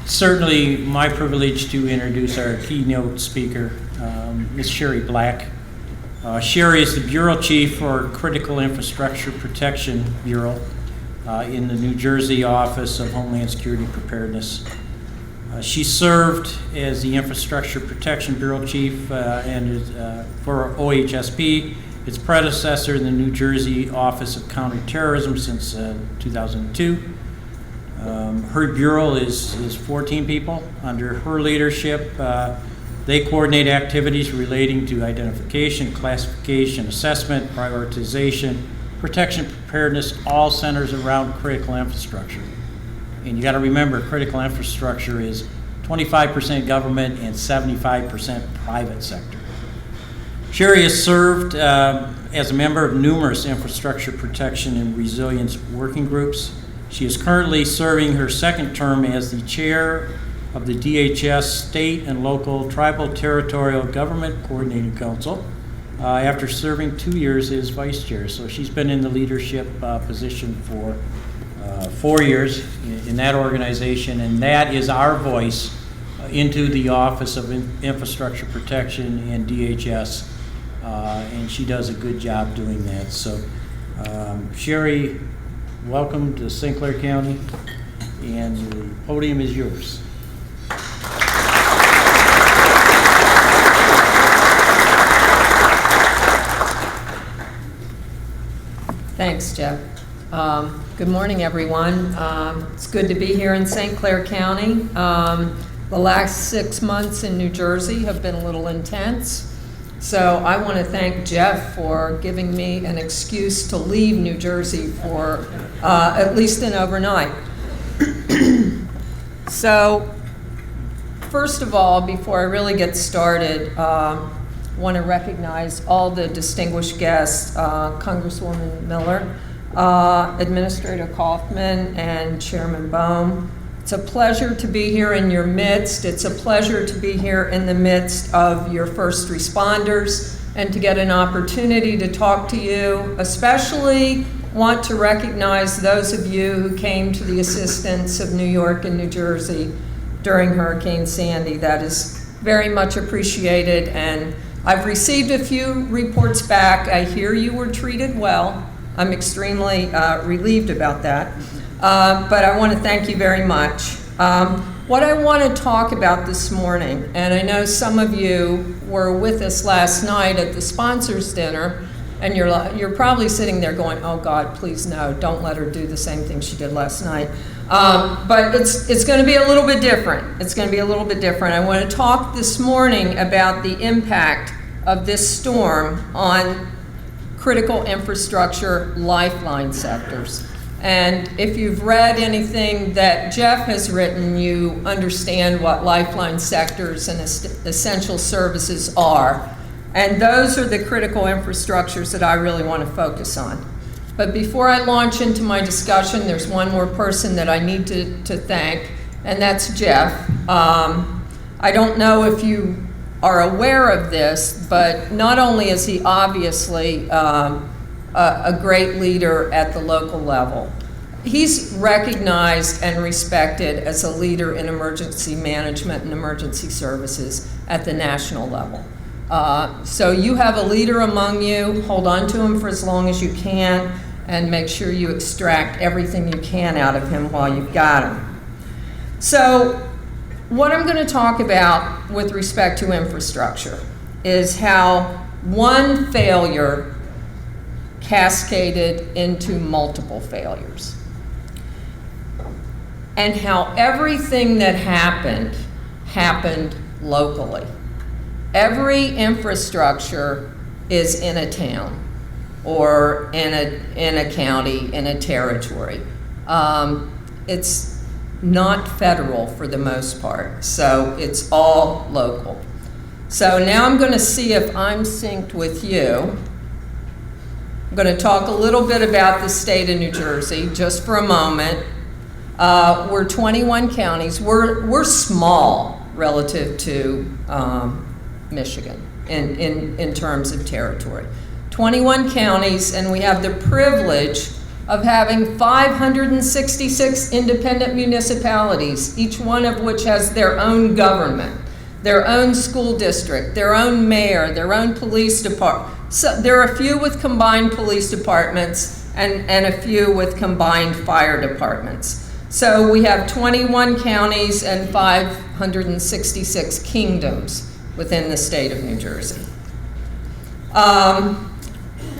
Certainly my privilege to introduce our keynote speaker, Ms. Sherry Black. Sherry is the Bureau Chief for Critical Infrastructure Protection Bureau. in the New Jersey Office of Homeland Security Preparedness. She served as the Infrastructure Protection Bureau Chief for OHSP, its predecessor in the New Jersey Office of Counterterrorism since 2002. Her bureau is 14 people. Under her leadership, they coordinate activities relating to identification, classification, assessment, prioritization, protection, preparedness, all centers around critical infrastructure. And you got to remember, critical infrastructure is 25% government and 75% private sector. Sherry has served as a member of numerous infrastructure protection and resilience working groups. She is currently serving her second term as the chair of the DHS State and Local Tribal Territorial Government Coordinating Council after serving 2 years as vice chair. So she's been in the leadership position for 4 years in that organization, and that is our voice into the Office of Infrastructure Protection and DHS, and she does a good job doing that. So Sherry, welcome to St. Clair County, and the podium is yours. Thanks, Jeff. Good morning, everyone. It's good to be here in St. Clair County. The last 6 months in New Jersey have been a little intense. So I want to thank Jeff for giving me an excuse to leave New Jersey for at least an overnight. So first of all, before I really get started, want to recognize all the distinguished guests, Congresswoman Miller, Administrator Kaufman, and Chairman Bohm. It's a pleasure to be here in your midst. It's a pleasure to be here in the midst of your first responders and to get an opportunity to talk to you. Especially want to recognize those of you who came to the assistance of New York and New Jersey during Hurricane Sandy. That is very much appreciated, and I've received a few reports back. I hear you were treated well. I'm extremely relieved about that. But I want to thank you very much. What I want to talk about this morning, and I know some of you were with us last night at the sponsors dinner, and you're probably sitting there going, oh God, please no, don't let her do the same thing she did last night. But it's going to be a little bit different. It's going to be a little bit different. I want to talk this morning about the impact of this storm on critical infrastructure lifeline sectors. And if you've read anything that Jeff has written, you understand what lifeline sectors and essential services are. And those are the critical infrastructures that I really want to focus on. But before I launch into my discussion, there's one more person that I need to thank, and that's Jeff. I don't know if you are aware of this, but not only is he obviously a great leader at the local level, he's recognized and respected as a leader in emergency management and emergency services at the national level. So you have a leader among you. Hold on to him for as long as you can, and make sure you extract everything you can out of him while you've got him. So what I'm going to talk about with respect to infrastructure is how one failure cascaded into multiple failures, and how everything that happened locally. Every infrastructure is in a town or in a county, in a territory. It's not federal for the most part, so it's all local. So now I'm going to see if I'm synced with you. I'm going to talk a little bit about the state of New Jersey just for a moment. We're 21 counties. We're small relative to Michigan in terms of territory. 21 counties, and we have the privilege of having 566 independent municipalities, each one of which has their own government, their own school district, their own mayor, their own police department. So there are a few with combined police departments, and a few with combined fire departments. So we have 21 counties and 566 kingdoms within the state of New Jersey.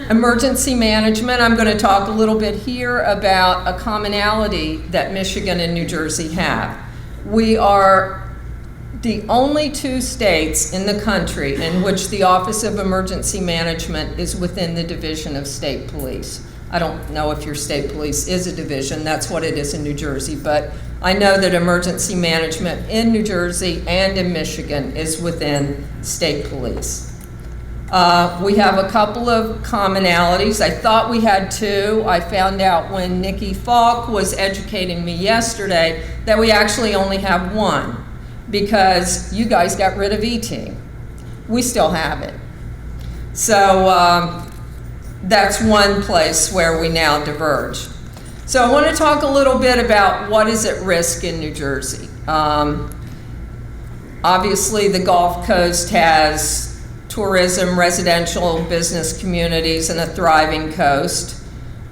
Emergency management, I'm going to talk a little bit here about a commonality that Michigan and New Jersey have. We are the only two states in the country in which the Office of Emergency Management is within the Division of State Police. I don't know if your state police is a division, that's what it is in New Jersey, but I know that emergency management in New Jersey and in Michigan is within state police. We have a couple of commonalities. I thought we had two. I found out when Nikki Falk was educating me yesterday that we actually only have one, because you guys got rid of ET. We still have it. So that's one place where we now diverge. So I want to talk a little bit about what is at risk in New Jersey. Obviously, the Gulf Coast has tourism, residential, business communities, and a thriving coast.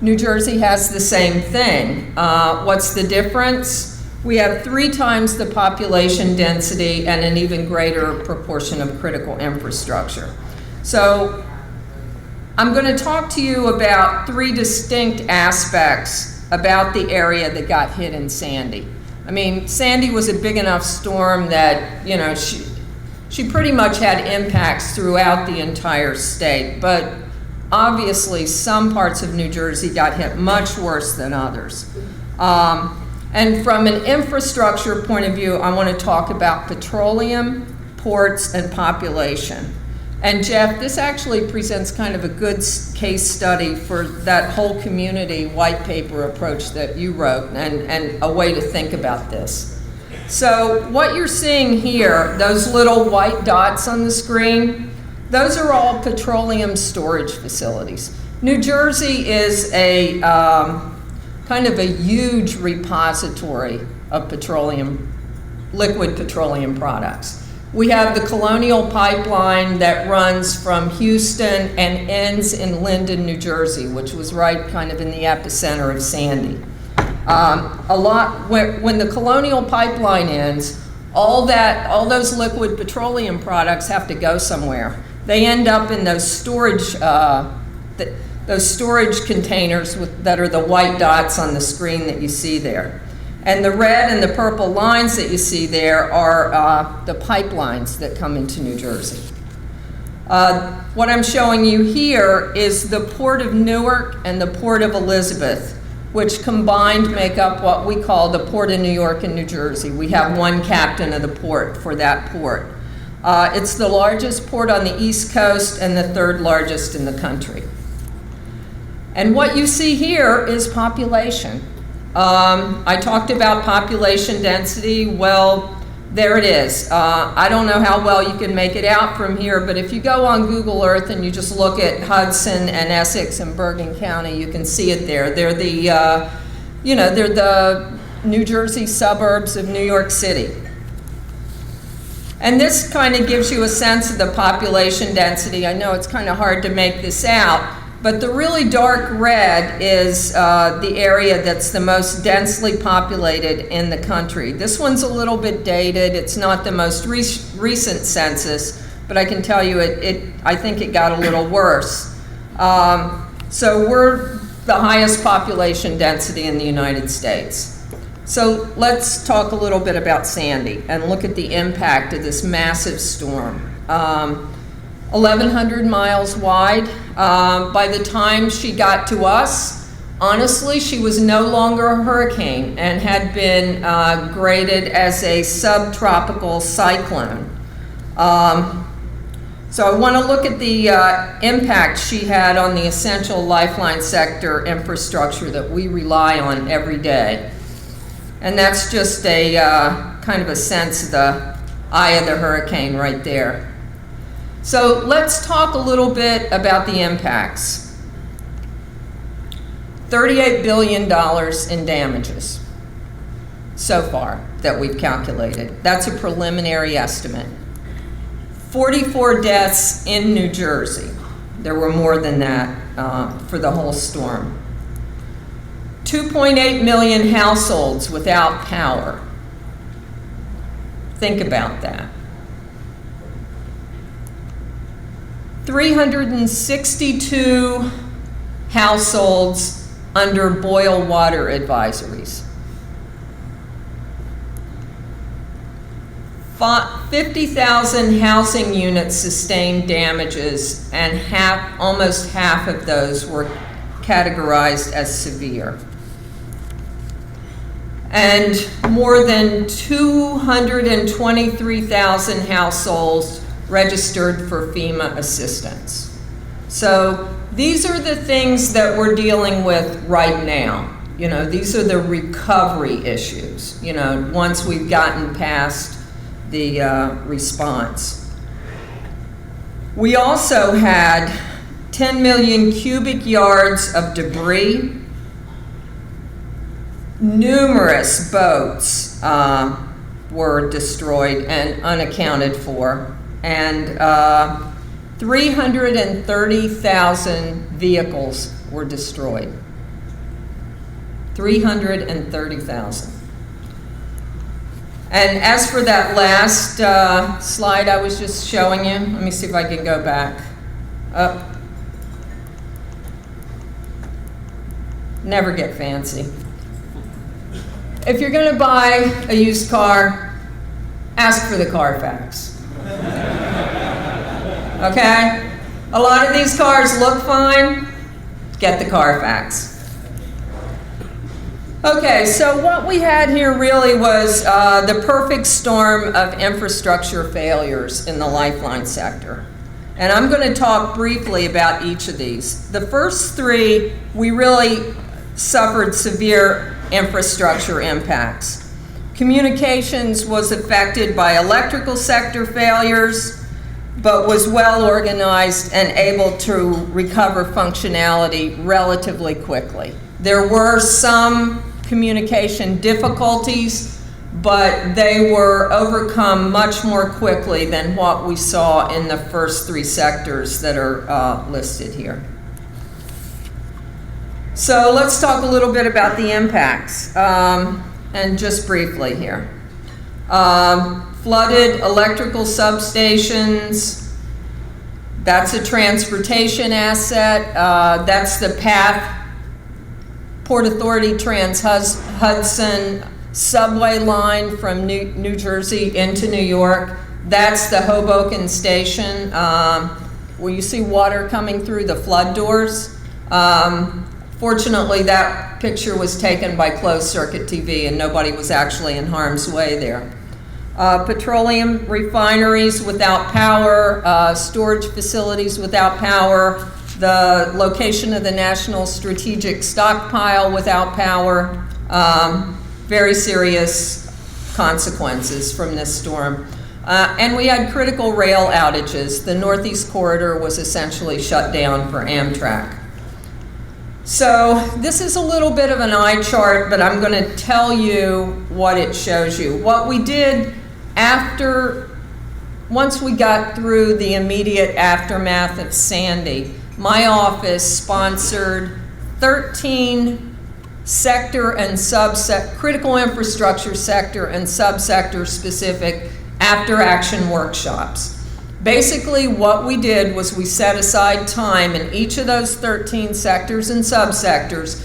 New Jersey has the same thing. What's the difference? We have 3 times the population density and an even greater proportion of critical infrastructure. So I'm going to talk to you about 3 distinct aspects about the area that got hit in Sandy. I mean, Sandy was a big enough storm that, you know, she pretty much had impacts throughout the entire state, but obviously some parts of New Jersey got hit much worse than others. And from an infrastructure point of view, I want to talk about petroleum, ports, and population. And Jeff, this actually presents kind of a good case study for that whole community white paper approach that you wrote, and a way to think about this. So what you're seeing here, those little white dots on the screen, those are all petroleum storage facilities. New Jersey is a kind of a huge repository of petroleum, liquid petroleum products. We have the Colonial Pipeline that runs from Houston and ends in Linden, New Jersey, which was right kind of in the epicenter of Sandy. When the Colonial Pipeline ends, all those liquid petroleum products have to go somewhere. They end up in those storage containers that are the white dots on the screen that you see there. And the red and the purple lines that you see there are the pipelines that come into New Jersey. What I'm showing you here is the Port of Newark and the Port of Elizabeth, which combined make up what we call the Port of New York and New Jersey. We have one captain of the port for that port. It's the largest port on the East Coast and the 3rd largest in the country. And what you see here is population. I talked about population density. Well, there it is. I don't know how well you can make it out from here, but if you go on Google Earth and you just look at Hudson and Essex and Bergen County, you can see it there. They're the, they're the New Jersey suburbs of New York City. And this kind of gives you a sense of the population density. I know it's kind of hard to make this out, but the really dark red is the area that's the most densely populated in the country. This one's a little bit dated. It's not the most recent census, but I can tell you I think it got a little worse. So we're the highest population density in the United States. So let's talk a little bit about Sandy and look at the impact of this massive storm. 1,100 miles wide. By the time she got to us, honestly, she was no longer a hurricane and had been graded as a subtropical cyclone. So I want to look at the impact she had on the essential lifeline sector infrastructure that we rely on every day. And that's just a kind of a sense of the eye of the hurricane right there. So let's talk a little bit about the impacts. $38 billion in damages so far that we've calculated. That's a preliminary estimate. 44 deaths in New Jersey. There were more than that for the whole storm. 2.8 million households without power. Think about that. 362 households under boil water advisories. 50,000 housing units sustained damages, and almost half of those were categorized as severe. And more than 223,000 households registered for FEMA assistance. So these are the things that we're dealing with right now. You know, these are the recovery issues, you know, once we've gotten past the response. We also had 10 million cubic yards of debris. Numerous boats were destroyed and unaccounted for, and 330,000 vehicles were destroyed. 330,000. And as for that last slide I was just showing you, let me see if I can go back up. Never get fancy. If you're going to buy a used car, ask for the Carfax. Okay? A lot of these cars look fine. Get the Carfax. Okay, so what we had here really was the perfect storm of infrastructure failures in the lifeline sector. And I'm going to talk briefly about each of these. The first three, we really suffered severe infrastructure impacts. Communications was affected by electrical sector failures, but was well organized and able to recover functionality relatively quickly. There were some communication difficulties, but they were overcome much more quickly than what we saw in the first three sectors that are listed here. So let's talk a little bit about the impacts, and just briefly here. Flooded electrical substations, that's a transportation asset. That's the PATH, Port Authority Trans-Hudson subway line from New Jersey into New York. That's the Hoboken station, where you see water coming through the flood doors. Fortunately, that picture was taken by closed circuit TV and nobody was actually in harm's way there. Petroleum refineries without power, storage facilities without power, the location of the National Strategic Stockpile without power, very serious consequences from this storm. And we had critical rail outages. The Northeast Corridor was essentially shut down for Amtrak. So this is a little bit of an eye chart, but I'm going to tell you what it shows you. What we did once we got through the immediate aftermath of Sandy, my office sponsored 13 sector and critical infrastructure sector and subsector specific after-action workshops. Basically, what we did was we set aside time in each of those 13 sectors and subsectors,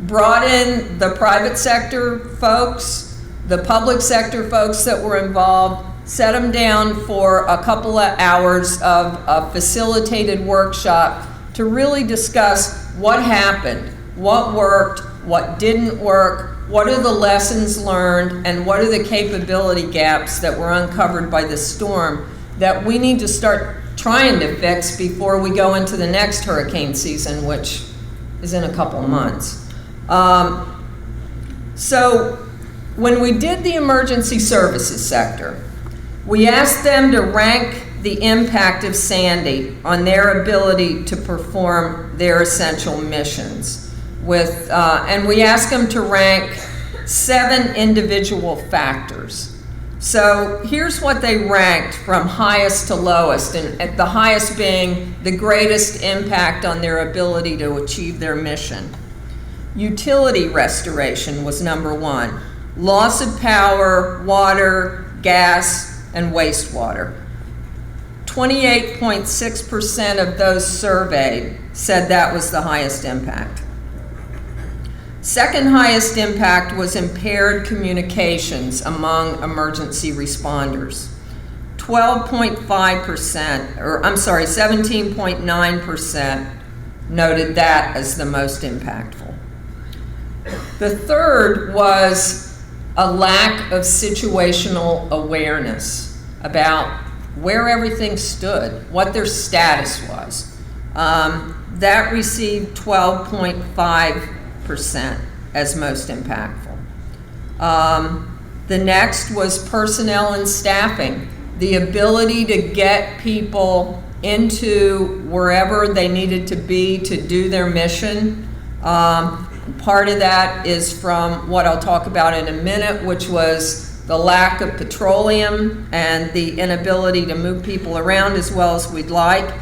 brought in the private sector folks, the public sector folks that were involved, set them down for a couple of hours of a facilitated workshop to really discuss what happened, what worked, what didn't work, what are the lessons learned, and what are the capability gaps that were uncovered by the storm that we need to start trying to fix before we go into the next hurricane season, which is in a couple months. So when we did the emergency services sector, we asked them to rank the impact of Sandy on their ability to perform their essential missions. And we asked them to rank 7 individual factors. So here's what they ranked from highest to lowest, and at the highest being the greatest impact on their ability to achieve their mission. Utility restoration was number 1. Loss of power, water, gas, and wastewater. 28.6% of those surveyed said that was the highest impact. Second highest impact was impaired communications among emergency responders. 17.9% noted that as the most impactful. The third was a lack of situational awareness about where everything stood, what their status was. That received 12.5% as most impactful. The next was personnel and staffing, the ability to get people into wherever they needed to be to do their mission. Part of that is from what I'll talk about in a minute, which was the lack of petroleum and the inability to move people around as well as we'd like.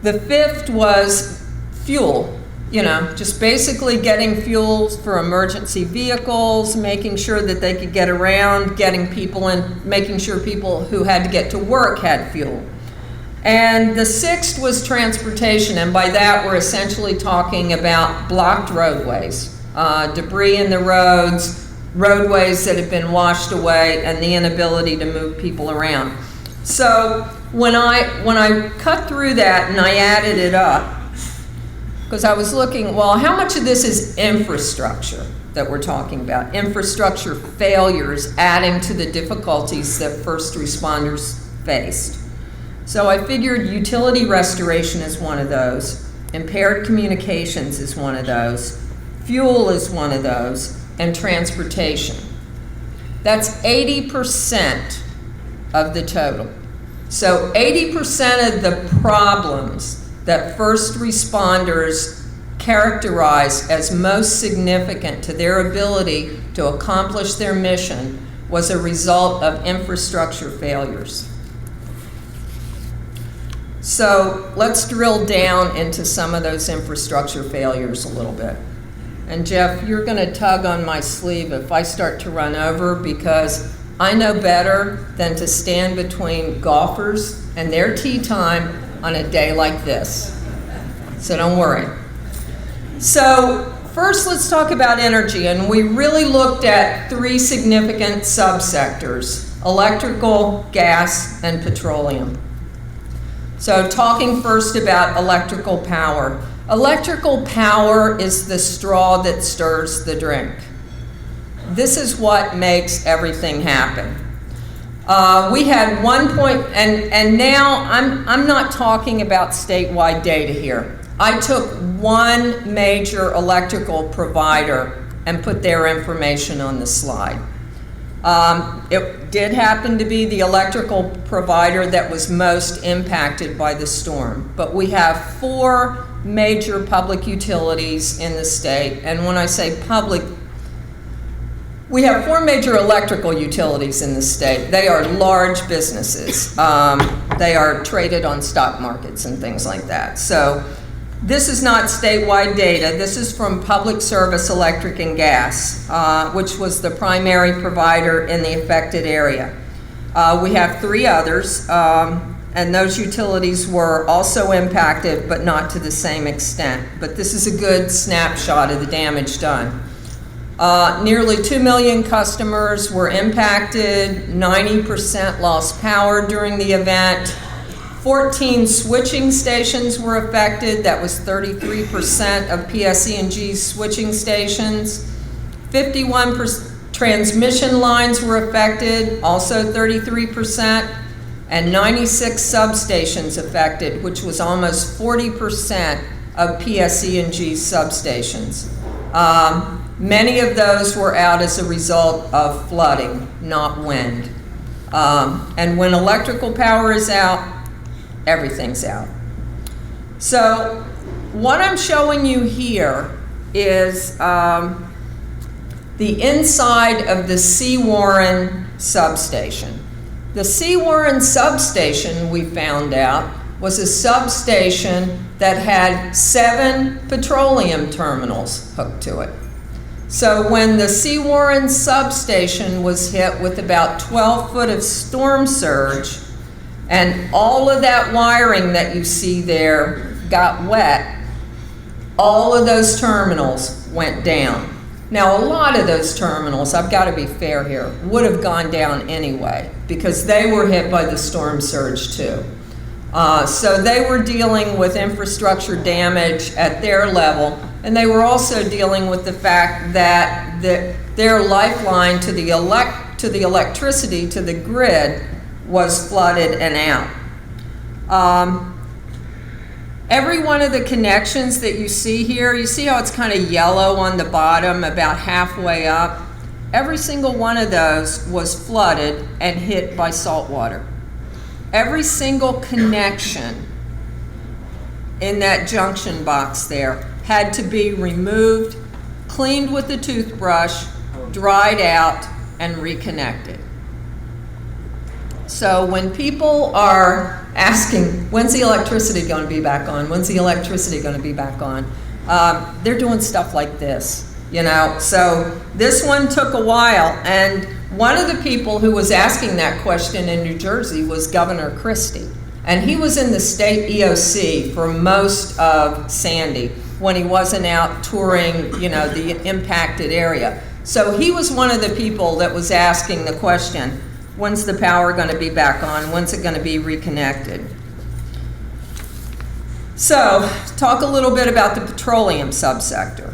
The fifth was fuel. Just basically getting fuels for emergency vehicles, making sure that they could get around, getting people in, making sure people who had to get to work had fuel. And the sixth was transportation, and by that we're essentially talking about blocked roadways, debris in the roadways that have been washed away, and the inability to move people around. So when I cut through that and I added it up, because I was looking, well, how much of this is infrastructure that we're talking about? Infrastructure failures adding to the difficulties that first responders faced. So I figured utility restoration is one of those, impaired communications is one of those, fuel is one of those, and transportation. That's 80% of the total. So 80% of the problems that first responders characterize as most significant to their ability to accomplish their mission was a result of infrastructure failures. So let's drill down into some of those infrastructure failures a little bit. And Jeff, you're going to tug on my sleeve if I start to run over, because I know better than to stand between golfers and their tee time on a day like this. So don't worry. So first let's talk about energy, and we really looked at 3 significant subsectors: electrical, gas, and petroleum. So talking first about electrical power. Electrical power is the straw that stirs the drink. This is what makes everything happen. We had and now I'm not talking about statewide data here. I took one major electrical provider and put their information on the slide. It did happen to be the electrical provider that was most impacted by the storm, but we have 4 major public utilities in the state, and when I say public, we have 4 major electrical utilities in the state. They are large businesses. They are traded on stock markets and things like that. So this is not statewide data. This is from Public Service Electric and Gas, which was the primary provider in the affected area. We have 3 others, and those utilities were also impacted, but not to the same extent. But this is a good snapshot of the damage done. Nearly 2 million customers were impacted, 90% lost power during the event. 14 switching stations were affected. That was 33% of PSE&G's switching stations. 51% transmission lines were affected, also 33%, and 96 substations affected, which was almost 40% of PSE&G's substations. Many of those were out as a result of flooding, not wind. And when electrical power is out, everything's out. So what I'm showing you here is the inside of the C. Warren substation. The C. Warren substation, we found out, was a substation that had 7 petroleum terminals hooked to it. So when the Seawarren substation was hit with about 12 foot of storm surge, and all of that wiring that you see there got wet, all of those terminals went down. Now, a lot of those terminals, I've got to be fair here, would have gone down anyway because they were hit by the storm surge too. So they were dealing with infrastructure damage at their level, and they were also dealing with the fact that their lifeline to the electricity, to the grid, was flooded and out. Every one of the connections that you see here, you see how it's kind of yellow on the bottom, about halfway up? Every single one of those was flooded and hit by salt water. Every single connection in that junction box there had to be removed, cleaned with a toothbrush, dried out, and reconnected. So when people are asking, when's the electricity going to be back on? When's the electricity going to be back on? They're doing stuff like this, you know. So this one took a while, and one of the people who was asking that question in New Jersey was Governor Christie. And he was in the state EOC for most of Sandy when he wasn't out touring, you know, the impacted area. So he was one of the people that was asking the question, when's the power going to be back on? When's it going to be reconnected? So, talk a little bit about the petroleum subsector.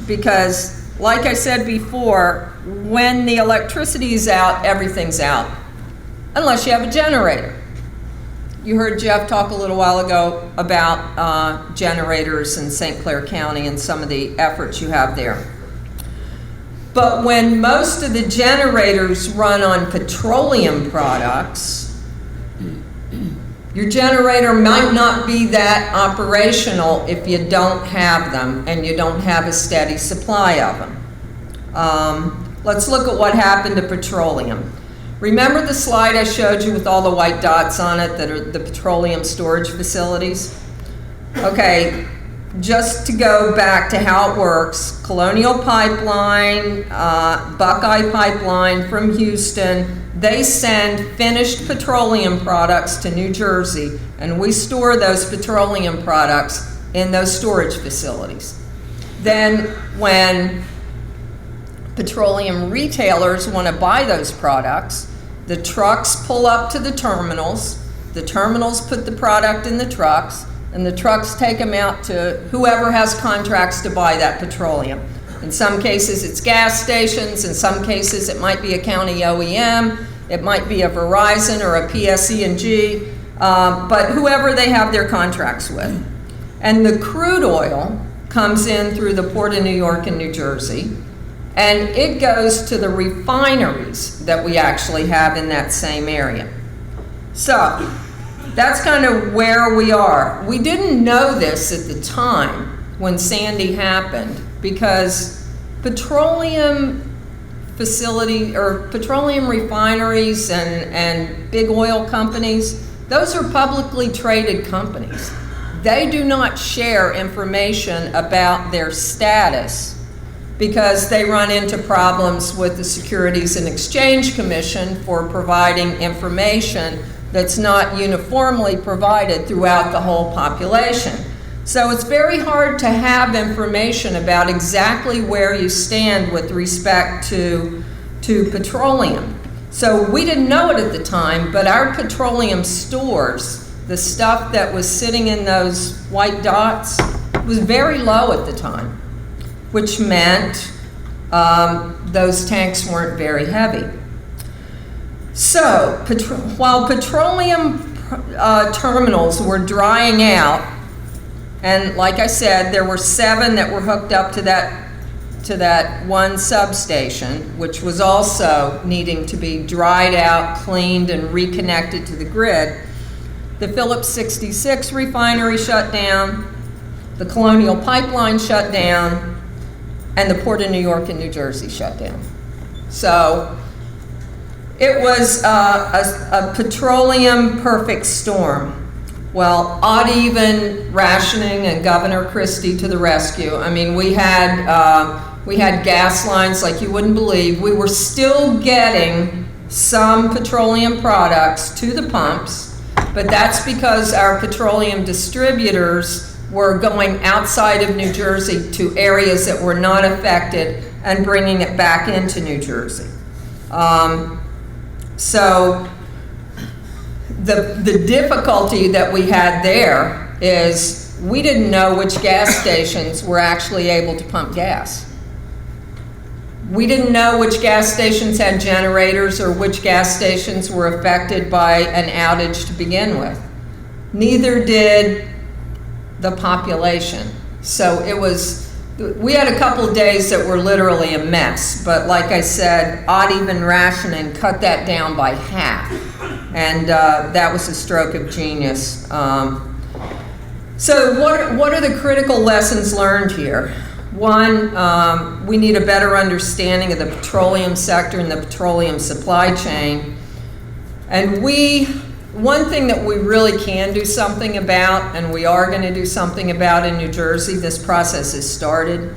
Because, like I said before, when the electricity is out, everything's out. Unless you have a generator. You heard Jeff talk a little while ago about generators in St. Clair County and some of the efforts you have there. But when most of the generators run on petroleum products, your generator might not be that operational if you don't have them and you don't have a steady supply of them. Let's look at what happened to petroleum. Remember the slide I showed you with all the white dots on it that are the petroleum storage facilities? Okay. Just to go back to how it works, Colonial Pipeline, Buckeye Pipeline from Houston, they send finished petroleum products to New Jersey, and we store those petroleum products in those storage facilities. Then when petroleum retailers want to buy those products, the trucks pull up to the terminals put the product in the trucks, and the trucks take them out to whoever has contracts to buy that petroleum. In some cases, it's gas stations. In some cases, it might be a county OEM. It might be a Verizon or a PSE&G, but whoever they have their contracts with. And the crude oil comes in through the Port of New York and New Jersey, and it goes to the refineries that we actually have in that same area. So, that's kind of where we are. We didn't know this at the time when Sandy happened because petroleum facility or petroleum refineries and big oil companies, those are publicly traded companies. They do not share information about their status because they run into problems with the Securities and Exchange Commission for providing information that's not uniformly provided throughout the whole population. So it's very hard to have information about exactly where you stand with respect to petroleum. So we didn't know it at the time, but our petroleum stores, the stuff that was sitting in those white dots, was very low at the time, which meant those tanks weren't very heavy. So, while petroleum terminals were drying out, and like I said, there were 7 that were hooked up to that one substation, which was also needing to be dried out, cleaned, and reconnected to the grid. The Phillips 66 refinery shut down, the Colonial Pipeline shut down, and the Port of New York and New Jersey shut down. So, It was a petroleum perfect storm. Well, odd even rationing and Governor Christie to the rescue. I mean, we had gas lines like you wouldn't believe. We were still getting some petroleum products to the pumps, but that's because our petroleum distributors were going outside of New Jersey to areas that were not affected and bringing it back into New Jersey. So the difficulty that we had there is we didn't know which gas stations were actually able to pump gas. We didn't know which gas stations had generators or which gas stations were affected by an outage to begin with. Neither did the population. So we had a couple of days that were literally a mess, but like I said, odd even rationing cut that down by half. And that was a stroke of genius. So what are the critical lessons learned here? One, we need a better understanding of the petroleum sector and the petroleum supply chain. And one thing that we really can do something about, and we are going to do something about in New Jersey, this process has started.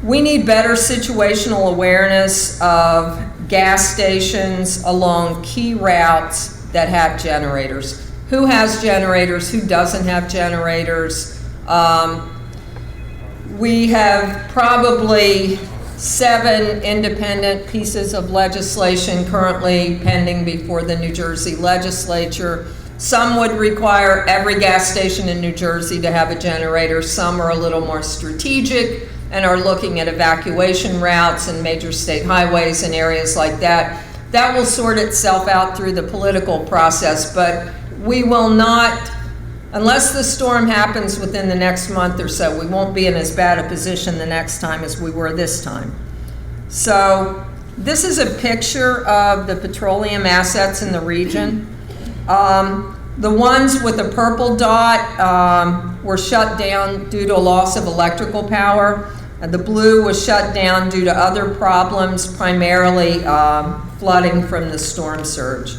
We need better situational awareness of gas stations along key routes that have generators. Who has generators? Who doesn't have generators? We have probably 7 independent pieces of legislation currently pending before the New Jersey legislature. Some would require every gas station in New Jersey to have a generator. Some are a little more strategic and are looking at evacuation routes and major state highways and areas like that. That will sort itself out through the political process, but we will not, unless the storm happens within the next month or so, we won't be in as bad a position the next time as we were this time. So this is a picture of the petroleum assets in the region. The ones with the purple dot were shut down due to a loss of electrical power. The blue was shut down due to other problems, primarily flooding from the storm surge.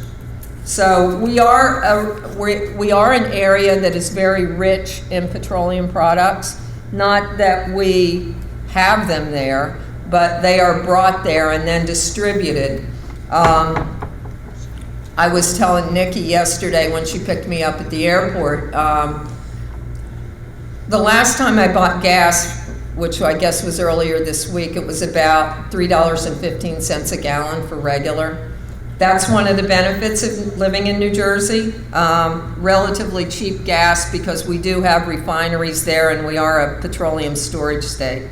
So we are an area that is very rich in petroleum products. Not that we have them there, but they are brought there and then distributed. I was telling Nikki yesterday when she picked me up at the airport, the last time I bought gas, which I guess was earlier this week, it was about $3.15 a gallon for regular. That's one of the benefits of living in New Jersey. Relatively cheap gas because we do have refineries there and we are a petroleum storage state.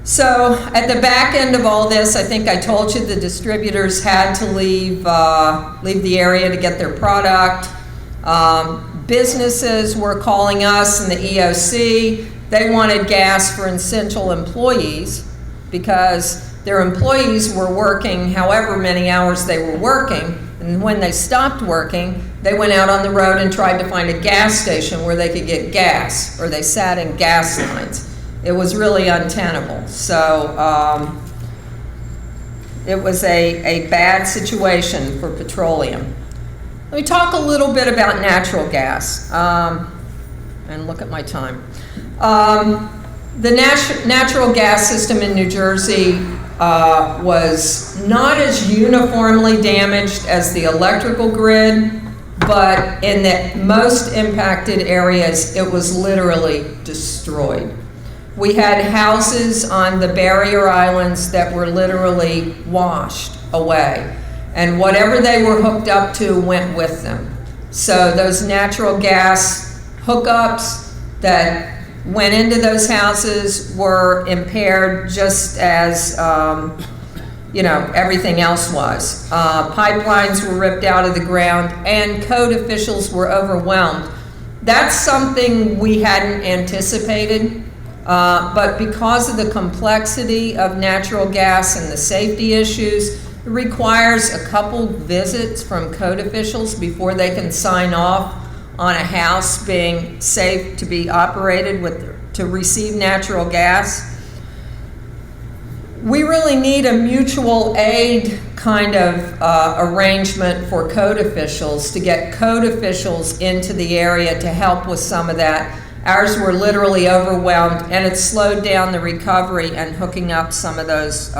So at the back end of all this, I think I told you the distributors had to leave the area to get their product. Businesses were calling us in the EOC. They wanted gas for essential employees because their employees were working however many hours they were working, and when they stopped working, they went out on the road and tried to find a gas station where they could get gas, or they sat in gas lines. It was really untenable. So it was a bad situation for petroleum. Let me talk a little bit about natural gas, and look at my time. The natural gas system in New Jersey was not as uniformly damaged as the electrical grid, but in the most impacted areas, it was literally destroyed. We had houses on the barrier islands that were literally washed away, and whatever they were hooked up to went with them. So those natural gas hookups that went into those houses were impaired just as everything else was. Pipelines were ripped out of the ground and code officials were overwhelmed. That's something we hadn't anticipated, but because of the complexity of natural gas and the safety issues, it requires a couple visits from code officials before they can sign off on a house being safe to be operated to receive natural gas. We really need a mutual aid kind of arrangement for code officials, to get code officials into the area to help with some of that. Ours were literally overwhelmed, and it slowed down the recovery and hooking up some of those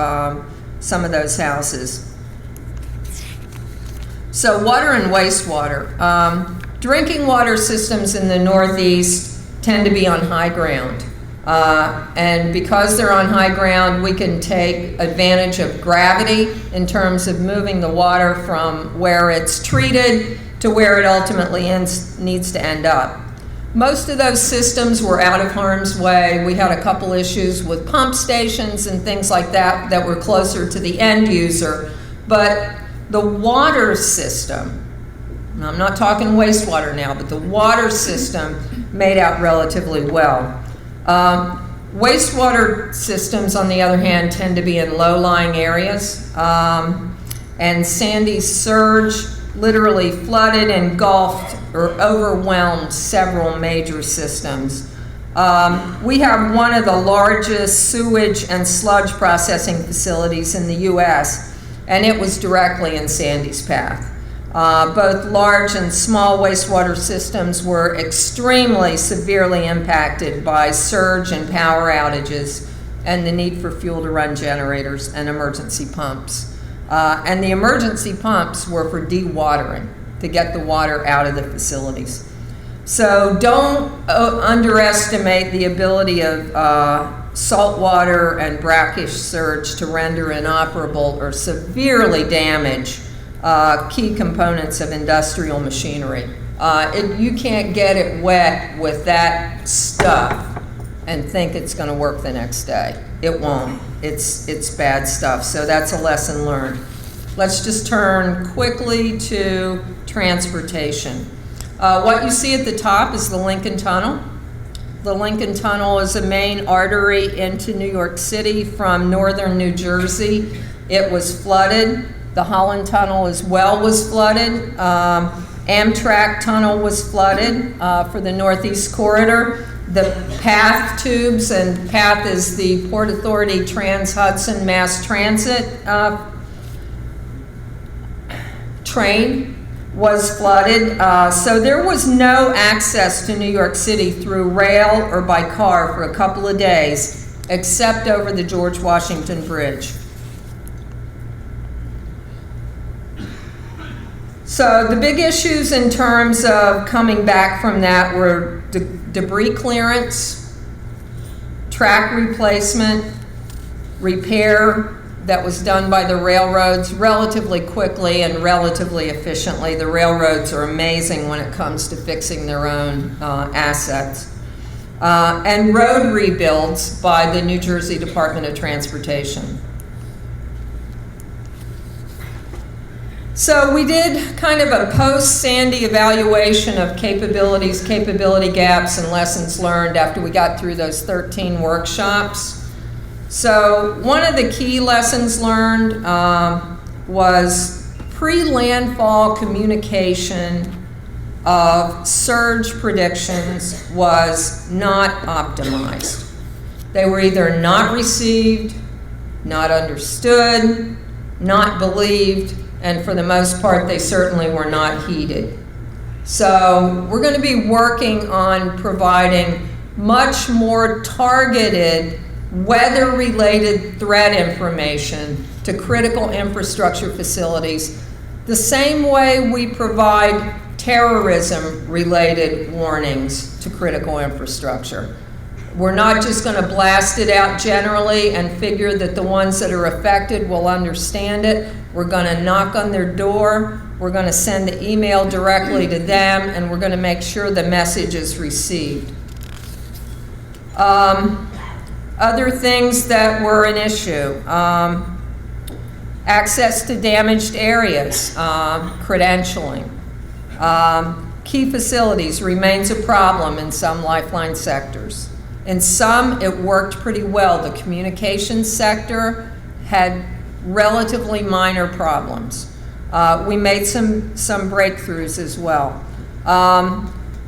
houses. So water and wastewater. Drinking water systems in the Northeast tend to be on high ground. And because they're on high ground, we can take advantage of gravity in terms of moving the water from where it's treated to where it ultimately needs to end up. Most of those systems were out of harm's way. We had a couple issues with pump stations and things like that that were closer to the end user. But the water system, and I'm not talking wastewater now, but the water system made out relatively well. Wastewater systems, on the other hand, tend to be in low-lying areas, and Sandy's surge literally flooded, engulfed, or overwhelmed several major systems. We have one of the largest sewage and sludge processing facilities in the U.S., and it was directly in Sandy's path. Both large and small wastewater systems were extremely severely impacted by surge and power outages and the need for fuel to run generators and emergency pumps. And the emergency pumps were for dewatering, to get the water out of the facilities. So don't underestimate the ability of saltwater and brackish surge to render inoperable or severely damage key components of industrial machinery. You can't get it wet with that stuff and think it's going to work the next day. It won't. It's bad stuff. So that's a lesson learned. Let's just turn quickly to transportation. What you see at the top is the Lincoln Tunnel. The Lincoln Tunnel is a main artery into New York City from northern New Jersey. It was flooded. The Holland Tunnel as well was flooded. Amtrak Tunnel was flooded for the Northeast Corridor. The PATH tubes, and PATH is the Port Authority Trans-Hudson Mass Transit train, was flooded. So there was no access to New York City through rail or by car for a couple of days, except over the George Washington Bridge. So the big issues in terms of coming back from that were debris clearance, track replacement, repair that was done by the railroads relatively quickly and relatively efficiently. The railroads are amazing when it comes to fixing their own assets. And road rebuilds by the New Jersey Department of Transportation. So we did kind of a post-Sandy evaluation of capabilities, capability gaps, and lessons learned after we got through those 13 workshops. So one of the key lessons learned was pre-landfall communication of surge predictions was not optimized. They were either not received, not understood, not believed, and for the most part, they certainly were not heeded. So we're going to be working on providing much more targeted weather-related threat information to critical infrastructure facilities, the same way we provide terrorism-related warnings to critical infrastructure. We're not just going to blast it out generally and figure that the ones that are affected will understand it. We're going to knock on their door, we're going to send the email directly to them, and we're going to make sure the message is received. Other things that were an issue, access to damaged areas, credentialing. Key facilities remains a problem in some lifeline sectors. In some, it worked pretty well. The communications sector had relatively minor problems. We made some breakthroughs as well.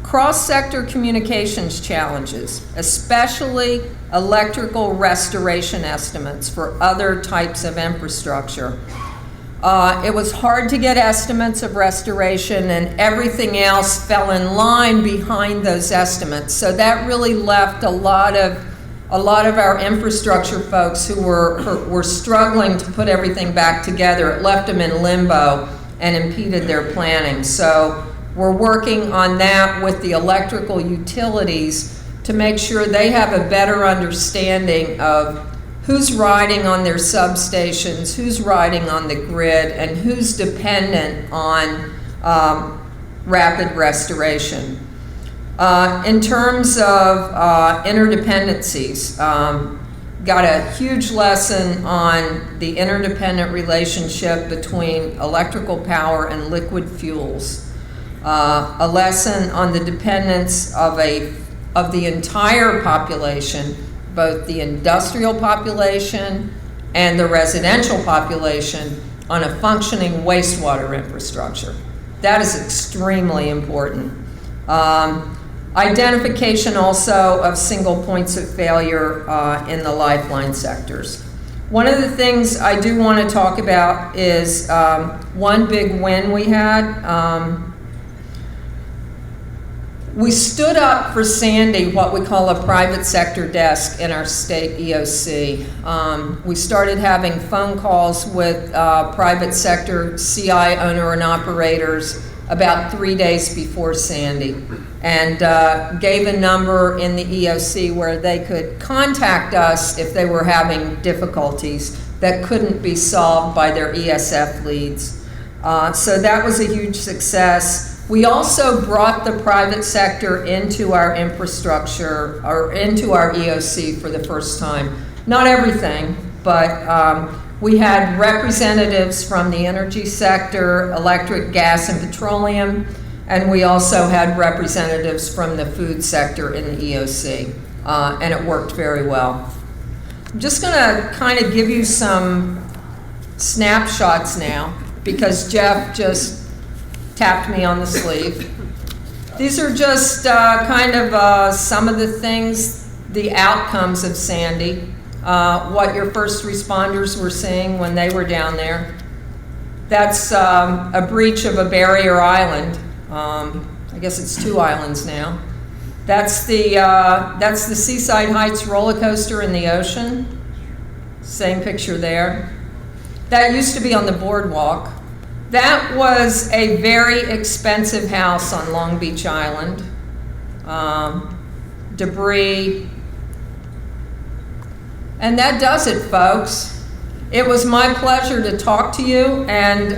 Cross-sector communications challenges, especially electrical restoration estimates for other types of infrastructure. It was hard to get estimates of restoration, and everything else fell in line behind those estimates. So that really left a lot of our infrastructure folks who were struggling to put everything back together. It left them in limbo and impeded their planning. So we're working on that with the electrical utilities to make sure they have a better understanding of who's riding on their substations, who's riding on the grid, and who's dependent on rapid restoration. In terms of interdependencies, got a huge lesson on the interdependent relationship between electrical power and liquid fuels. A lesson on the dependence of the entire population, both the industrial population and the residential population, on a functioning wastewater infrastructure. That is extremely important. Identification also of single points of failure in the lifeline sectors. One of the things I do want to talk about is one big win we had. We stood up for Sandy what we call a private sector desk in our state EOC. We started having phone calls with private sector CI owner and operators about 3 days before Sandy, and gave a number in the EOC where they could contact us if they were having difficulties that couldn't be solved by their ESF leads. So that was a huge success. We also brought the private sector into our infrastructure, or into our EOC for the first time. Not everything, but we had representatives from the energy sector, electric, gas, and petroleum, and we also had representatives from the food sector in the EOC, and it worked very well. I'm just gonna kind of give you some snapshots now, because Jeff just tapped me on the sleeve. These are just kind of some of the things, the outcomes of Sandy, what your first responders were seeing when they were down there. That's a breach of a barrier island. I guess it's 2 islands now. That's the Seaside Heights roller coaster in the ocean. Same picture there. That used to be on the boardwalk. That was a very expensive house on Long Beach Island. Debris. And that does it, folks. It was my pleasure to talk to you and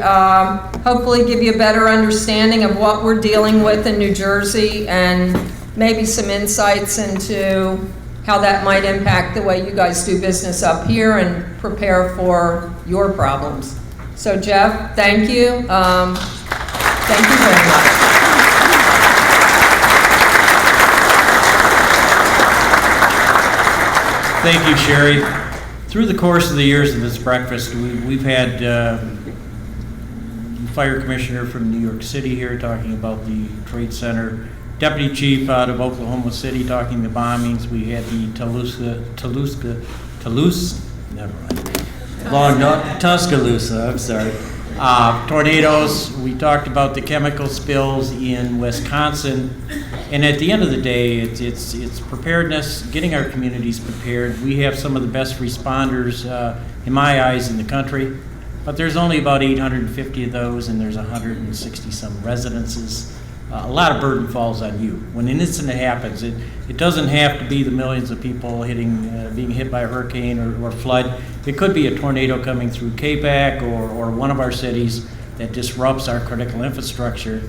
hopefully give you a better understanding of what we're dealing with in New Jersey, and maybe some insights into how that might impact the way you guys do business up here and prepare for your problems. So Jeff, thank you. Thank you very much. Thank you, Sherry. Through the course of the years of this breakfast, we've had the fire commissioner from New York City here talking about the Trade Center, deputy chief out of Oklahoma City talking the bombings. We had the Tuscaloosa, I'm sorry. Tornadoes. We talked about the chemical spills in Wisconsin. And at the end of the day, it's preparedness, getting our communities prepared. We have some of the best responders, in my eyes, in the country. But there's only about 850 of those, and there's 160 some residences. A lot of burden falls on you. When an incident happens, it doesn't have to be the millions of people being hit by a hurricane or flood. It could be a tornado coming through Quebec or one of our cities that disrupts our critical infrastructure.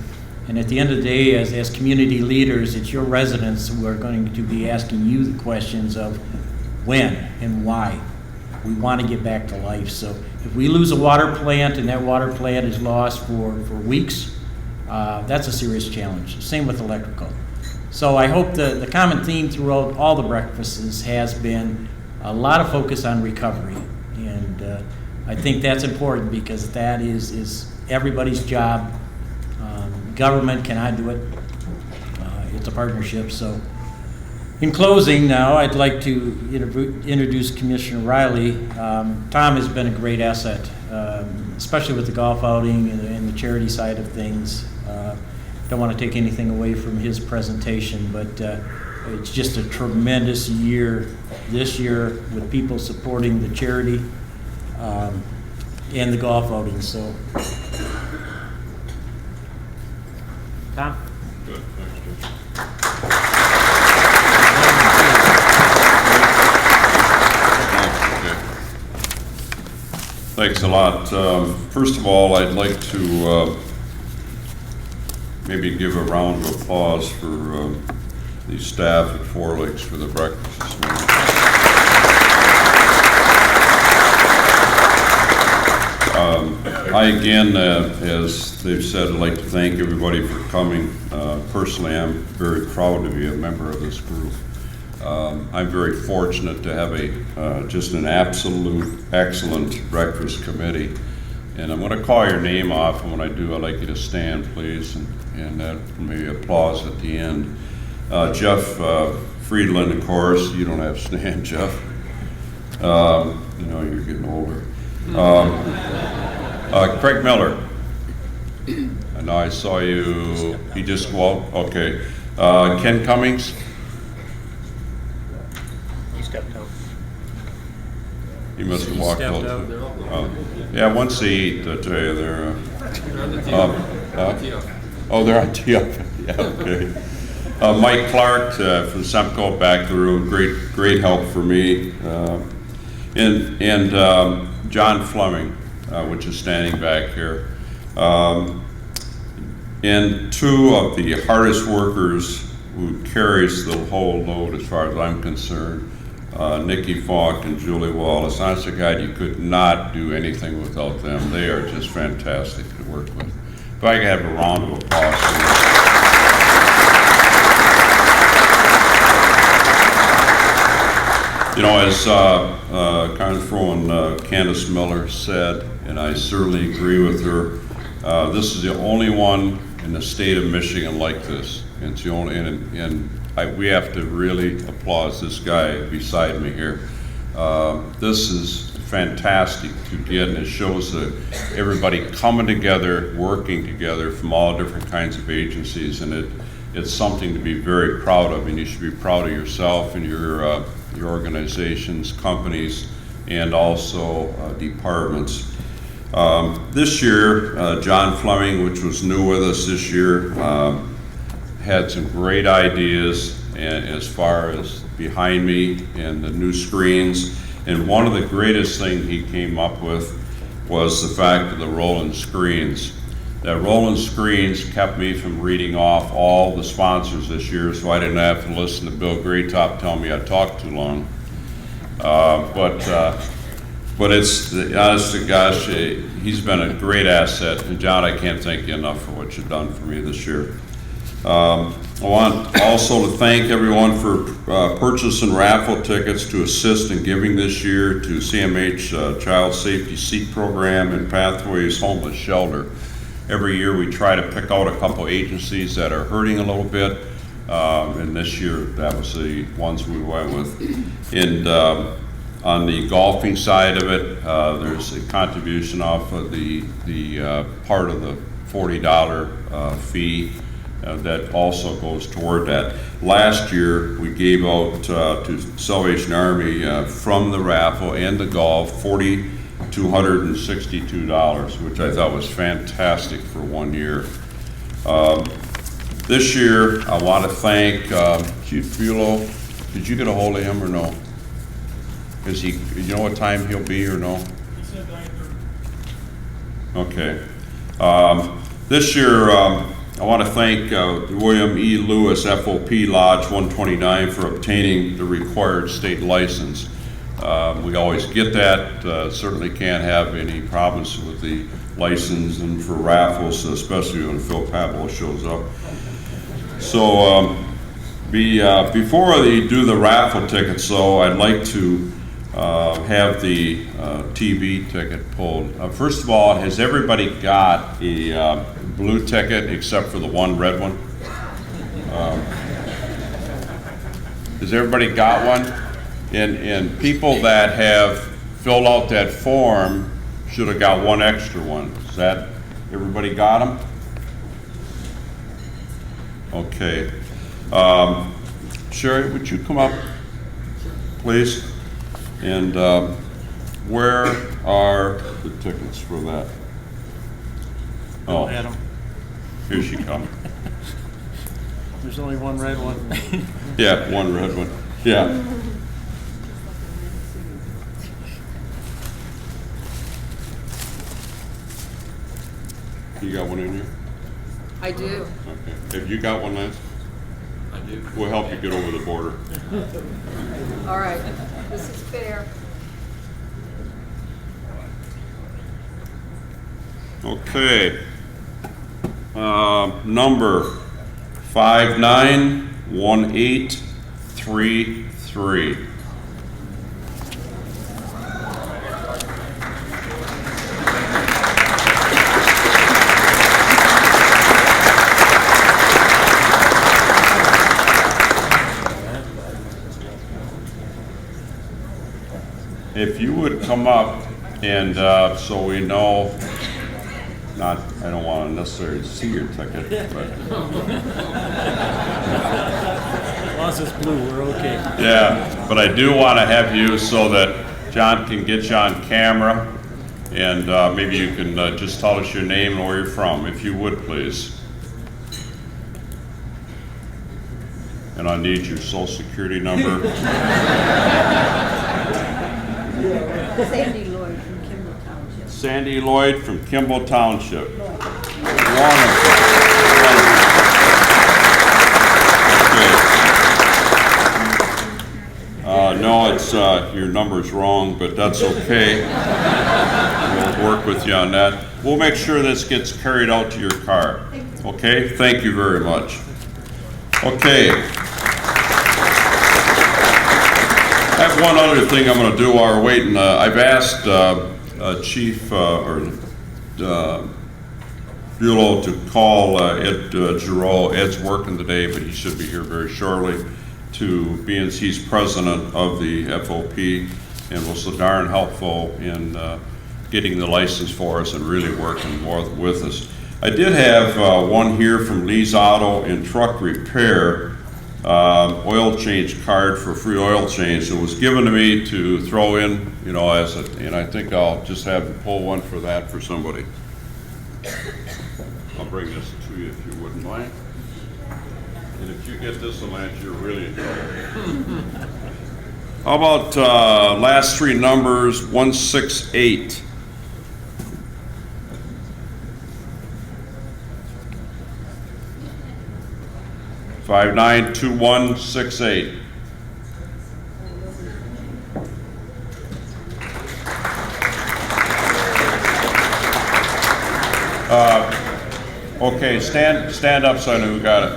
And at the end of the day, as community leaders, it's your residents who are going to be asking you the questions of when and why. We want to get back to life. So if we lose a water plant and that water plant is lost for weeks, that's a serious challenge. Same with electrical. So I hope the common theme throughout all the breakfasts has been a lot of focus on recovery. And I think that's important because that is everybody's job. Government cannot do it. it's a partnership. So, in closing, now I'd like to introduce Commissioner Riley. Tom has been a great asset, especially with the golf outing and the charity side of things. Don't want to take anything away from his presentation, but it's just a tremendous year this year with people supporting the charity and the golf outing. So, Tom? Good, thanks, Jim. Thanks a lot. First of all, I'd like to maybe give a round of applause for the staff at Four Lakes for the breakfast this morning. I again, as they've said, I'd like to thank everybody for coming. Personally, I'm very proud to be a member of this group. I'm very fortunate to have just an absolute excellent breakfast committee. And I'm going to call your name off, and when I do, I'd like you to stand, please, and maybe applause at the end. Jeff Friedland, of course. You don't have to stand, Jeff. You're getting older. Craig Miller. I know I saw you. He just walked. Okay. Ken Cummings. He stepped out. He must have walked out. Yeah, once they eat, I tell you, they're. They're on TF. Yeah, okay. Mike Clark from Semco, back of the room, great help for me, and John Fleming, which is standing back here, and two of the hardest workers who carries the whole load as far as I'm concerned, Nikki Falk and Julie Wallace. Honest to God, you could not do anything without them. They are just fantastic to work with. If I could have a round of applause for them. As Congresswoman Candace Miller said, and I certainly agree with her, this is the only one in the state of Michigan like this. And it's the only, we have to really applaud this guy beside me here. This is fantastic to get, and it shows that everybody coming together, working together from all different kinds of agencies, and it's something to be very proud of, and you should be proud of yourself and your organizations, companies, and also departments. This year, John Fleming, which was new with us this year, had some great ideas, and as far as behind me and the new screens. And one of the greatest things he came up with was the fact of the rolling screens. That rolling screens kept me from reading off all the sponsors this year, so I didn't have to listen to Bill Graytop tell me I talked too long. But it's, honest to gosh, he's been a great asset. And John, I can't thank you enough for what you've done for me this year. I want also to thank everyone for purchasing raffle tickets to assist in giving this year to CMH Child Safety Seat Program and Pathways Homeless Shelter. Every year we try to pick out a couple agencies that are hurting a little bit, and this year that was the ones we went with. And on the golfing side of it, there's a contribution off of the part of the $40 fee that also goes toward that. Last year we gave out to Salvation Army from the raffle and the golf $4,262, which I thought was fantastic for 1 year. This year I want to thank Chief Bulow. Did you get a hold of him or no? Is he, you know what time he'll be or no? He said 9:30. Okay. This year I want to thank William E. Lewis, FOP Lodge 129, for obtaining the required state license. We always get that. Certainly can't have any problems with the license, and for raffles, especially when Phil Pablo shows up. So before they do the raffle tickets, though, I'd like to have the TV ticket pulled. First of all, has everybody got a blue ticket except for the one red one? Has everybody got one? And people that have filled out that form should have got one extra one. Is that, everybody got them? Okay. Sherry, would you come up, please? And where are the tickets for that? Oh, Adam, here she comes. there's only one red one. Yeah, one red one. Yeah. You got one in here? I do. Okay. Have you got one, Lance? I do. We'll help you get over the border. All right, this is fair. Okay. Number 591833. If you would come up and so we know, not, I don't want to necessarily see your ticket, but. As long as it's blue, we're okay. Yeah, but I do want to have you so that John can get you on camera and maybe you can just tell us your name and where you're from, if you would, please. And I need your social security number. Sandy Lloyd from Kimball Township. Sandy Lloyd from Kimball Township. No, it's your number's wrong, but that's okay. We'll work with you on that. We'll make sure this gets carried out to your car. Okay? Thank you very much. Okay. I have one other thing I'm going to do while we're waiting. I've asked Chief Bulow to call Ed Giroux. Ed's working today, but he should be here very shortly, to being he's president of the FOP and was so darn helpful in getting the license for us and really working more with us. I did have one here from Lee's Auto and Truck Repair. Oil change card for free oil change. It was given to me to throw in, you know, as a, and I think I'll just have to pull one for that for somebody. I'll bring this to you if you wouldn't mind. And if you get this one, Lance, you're really in trouble. How about last three numbers, 168? $592168. Okay, stand up so I know who got it.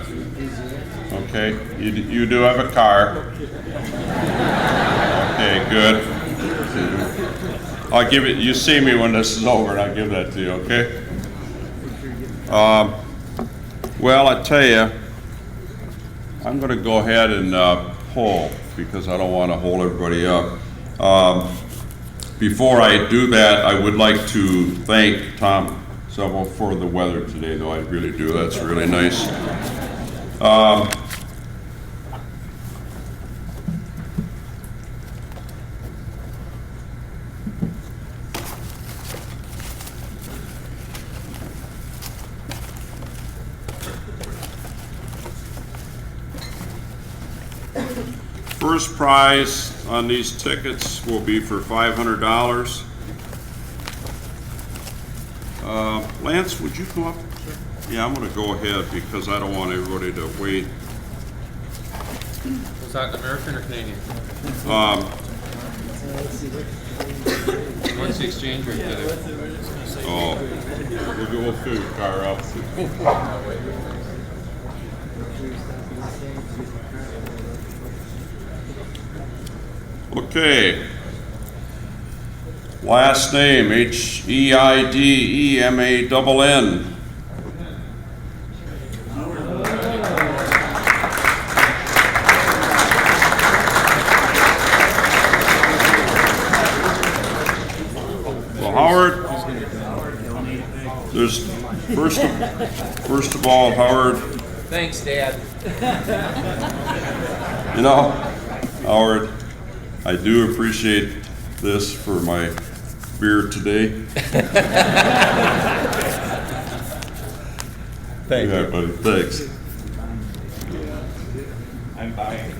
Okay, you do have a car. Okay, good. I'll give it, you see me when this is over and I'll give that to you, okay? Well, I tell you, I'm going to go ahead and pull because I don't want to hold everybody up. Before I do that, I would like to thank Tom Sebel for the weather today, though I really do. That's really nice. First prize on these tickets will be for $500. Lance, would you come up? Yeah, I'm going to go ahead because I don't want everybody to wait. Was that American or Canadian? What's the exchange rate today? Oh, we'll fill your car up. Okay. Last name, Heideemann. First of all, Howard, Thanks, Dad. you know, Howard, I do appreciate this for my beer today. Thank Yeah, buddy, thanks. I'm buying.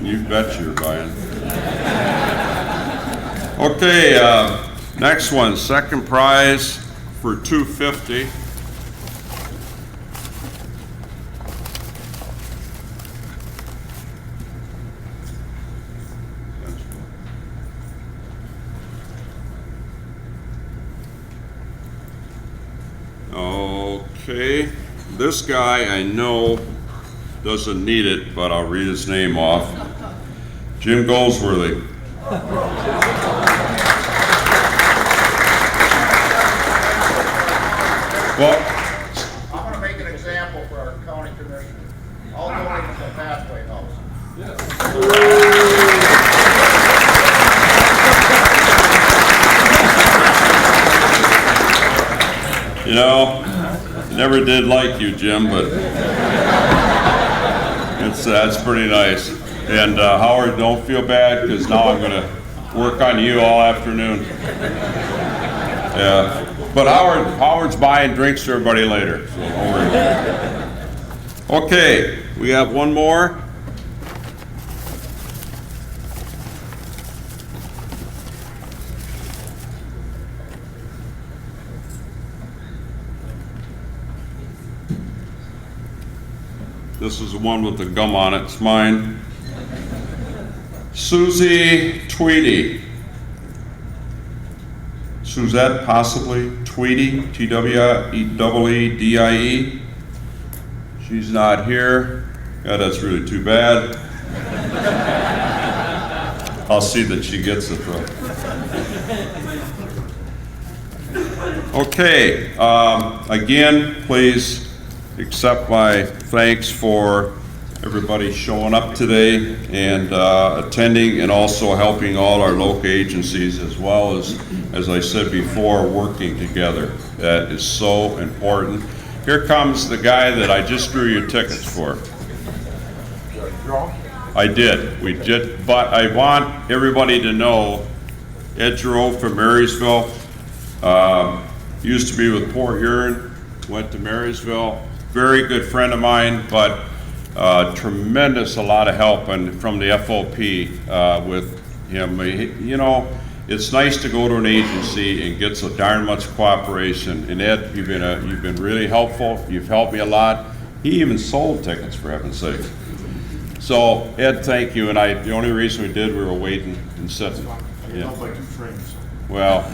You bet you're buying. Okay, next one, second prize for $250. Okay, this guy I know doesn't need it, but I'll read his name off. Jim Goldsworthy. Well, I'm going to make an example for our county commissioner. I'll donate to the Pathway House. you know, never did like you, Jim, but that's pretty nice. And Howard, don't feel bad, because now I'm going to work on you all afternoon. Yeah. But Howard's buying drinks for everybody later, so don't worry. Okay, we have one more. This is the one with the gum on it. It's mine. Susie Tweedy. Suzette, possibly. Tweedy, T-W-E-E-D-I-E. She's not here. Yeah, that's really too bad. I'll see that she gets it, though. Okay, again, please accept my thanks for everybody showing up today and attending, and also helping all our local agencies, as well as I said before, working together. That is so important. Here comes the guy that I just drew your tickets for. I did. We did, but I want everybody to know Ed Giroux from Marysville. Used to be with Port Huron, went to Marysville. Very good friend of mine, but tremendous, a lot of help from the FOP with him. You know, it's nice to go to an agency and get so darn much cooperation. And Ed, you've been really helpful. You've helped me a lot. He even sold tickets, for heaven's sake. So Ed, thank you. And the only reason we did, we were waiting and sitting. Yeah. Well,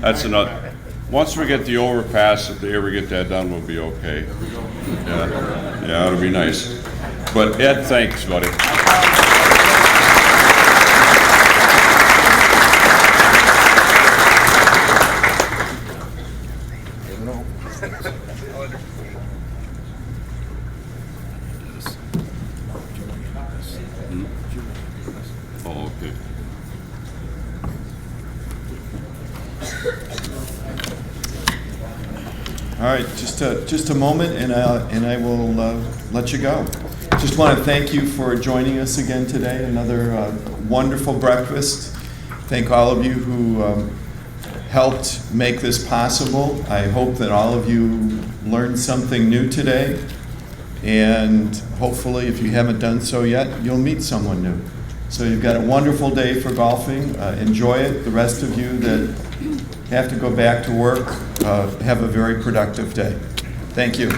that's another. Once we get the overpass, if they ever get that done, we'll be okay. Yeah, it'll be nice. But Ed, thanks, buddy. Oh, okay. All right, just a moment, and I will let you go. Just want to thank you for joining us again today. Another wonderful breakfast. Thank all of you who helped make this possible. I hope that all of you learned something new today, and hopefully, if you haven't done so yet, you'll meet someone new. So you've got a wonderful day for golfing. Enjoy it. The rest of you that have to go back to work, have a very productive day. Thank you.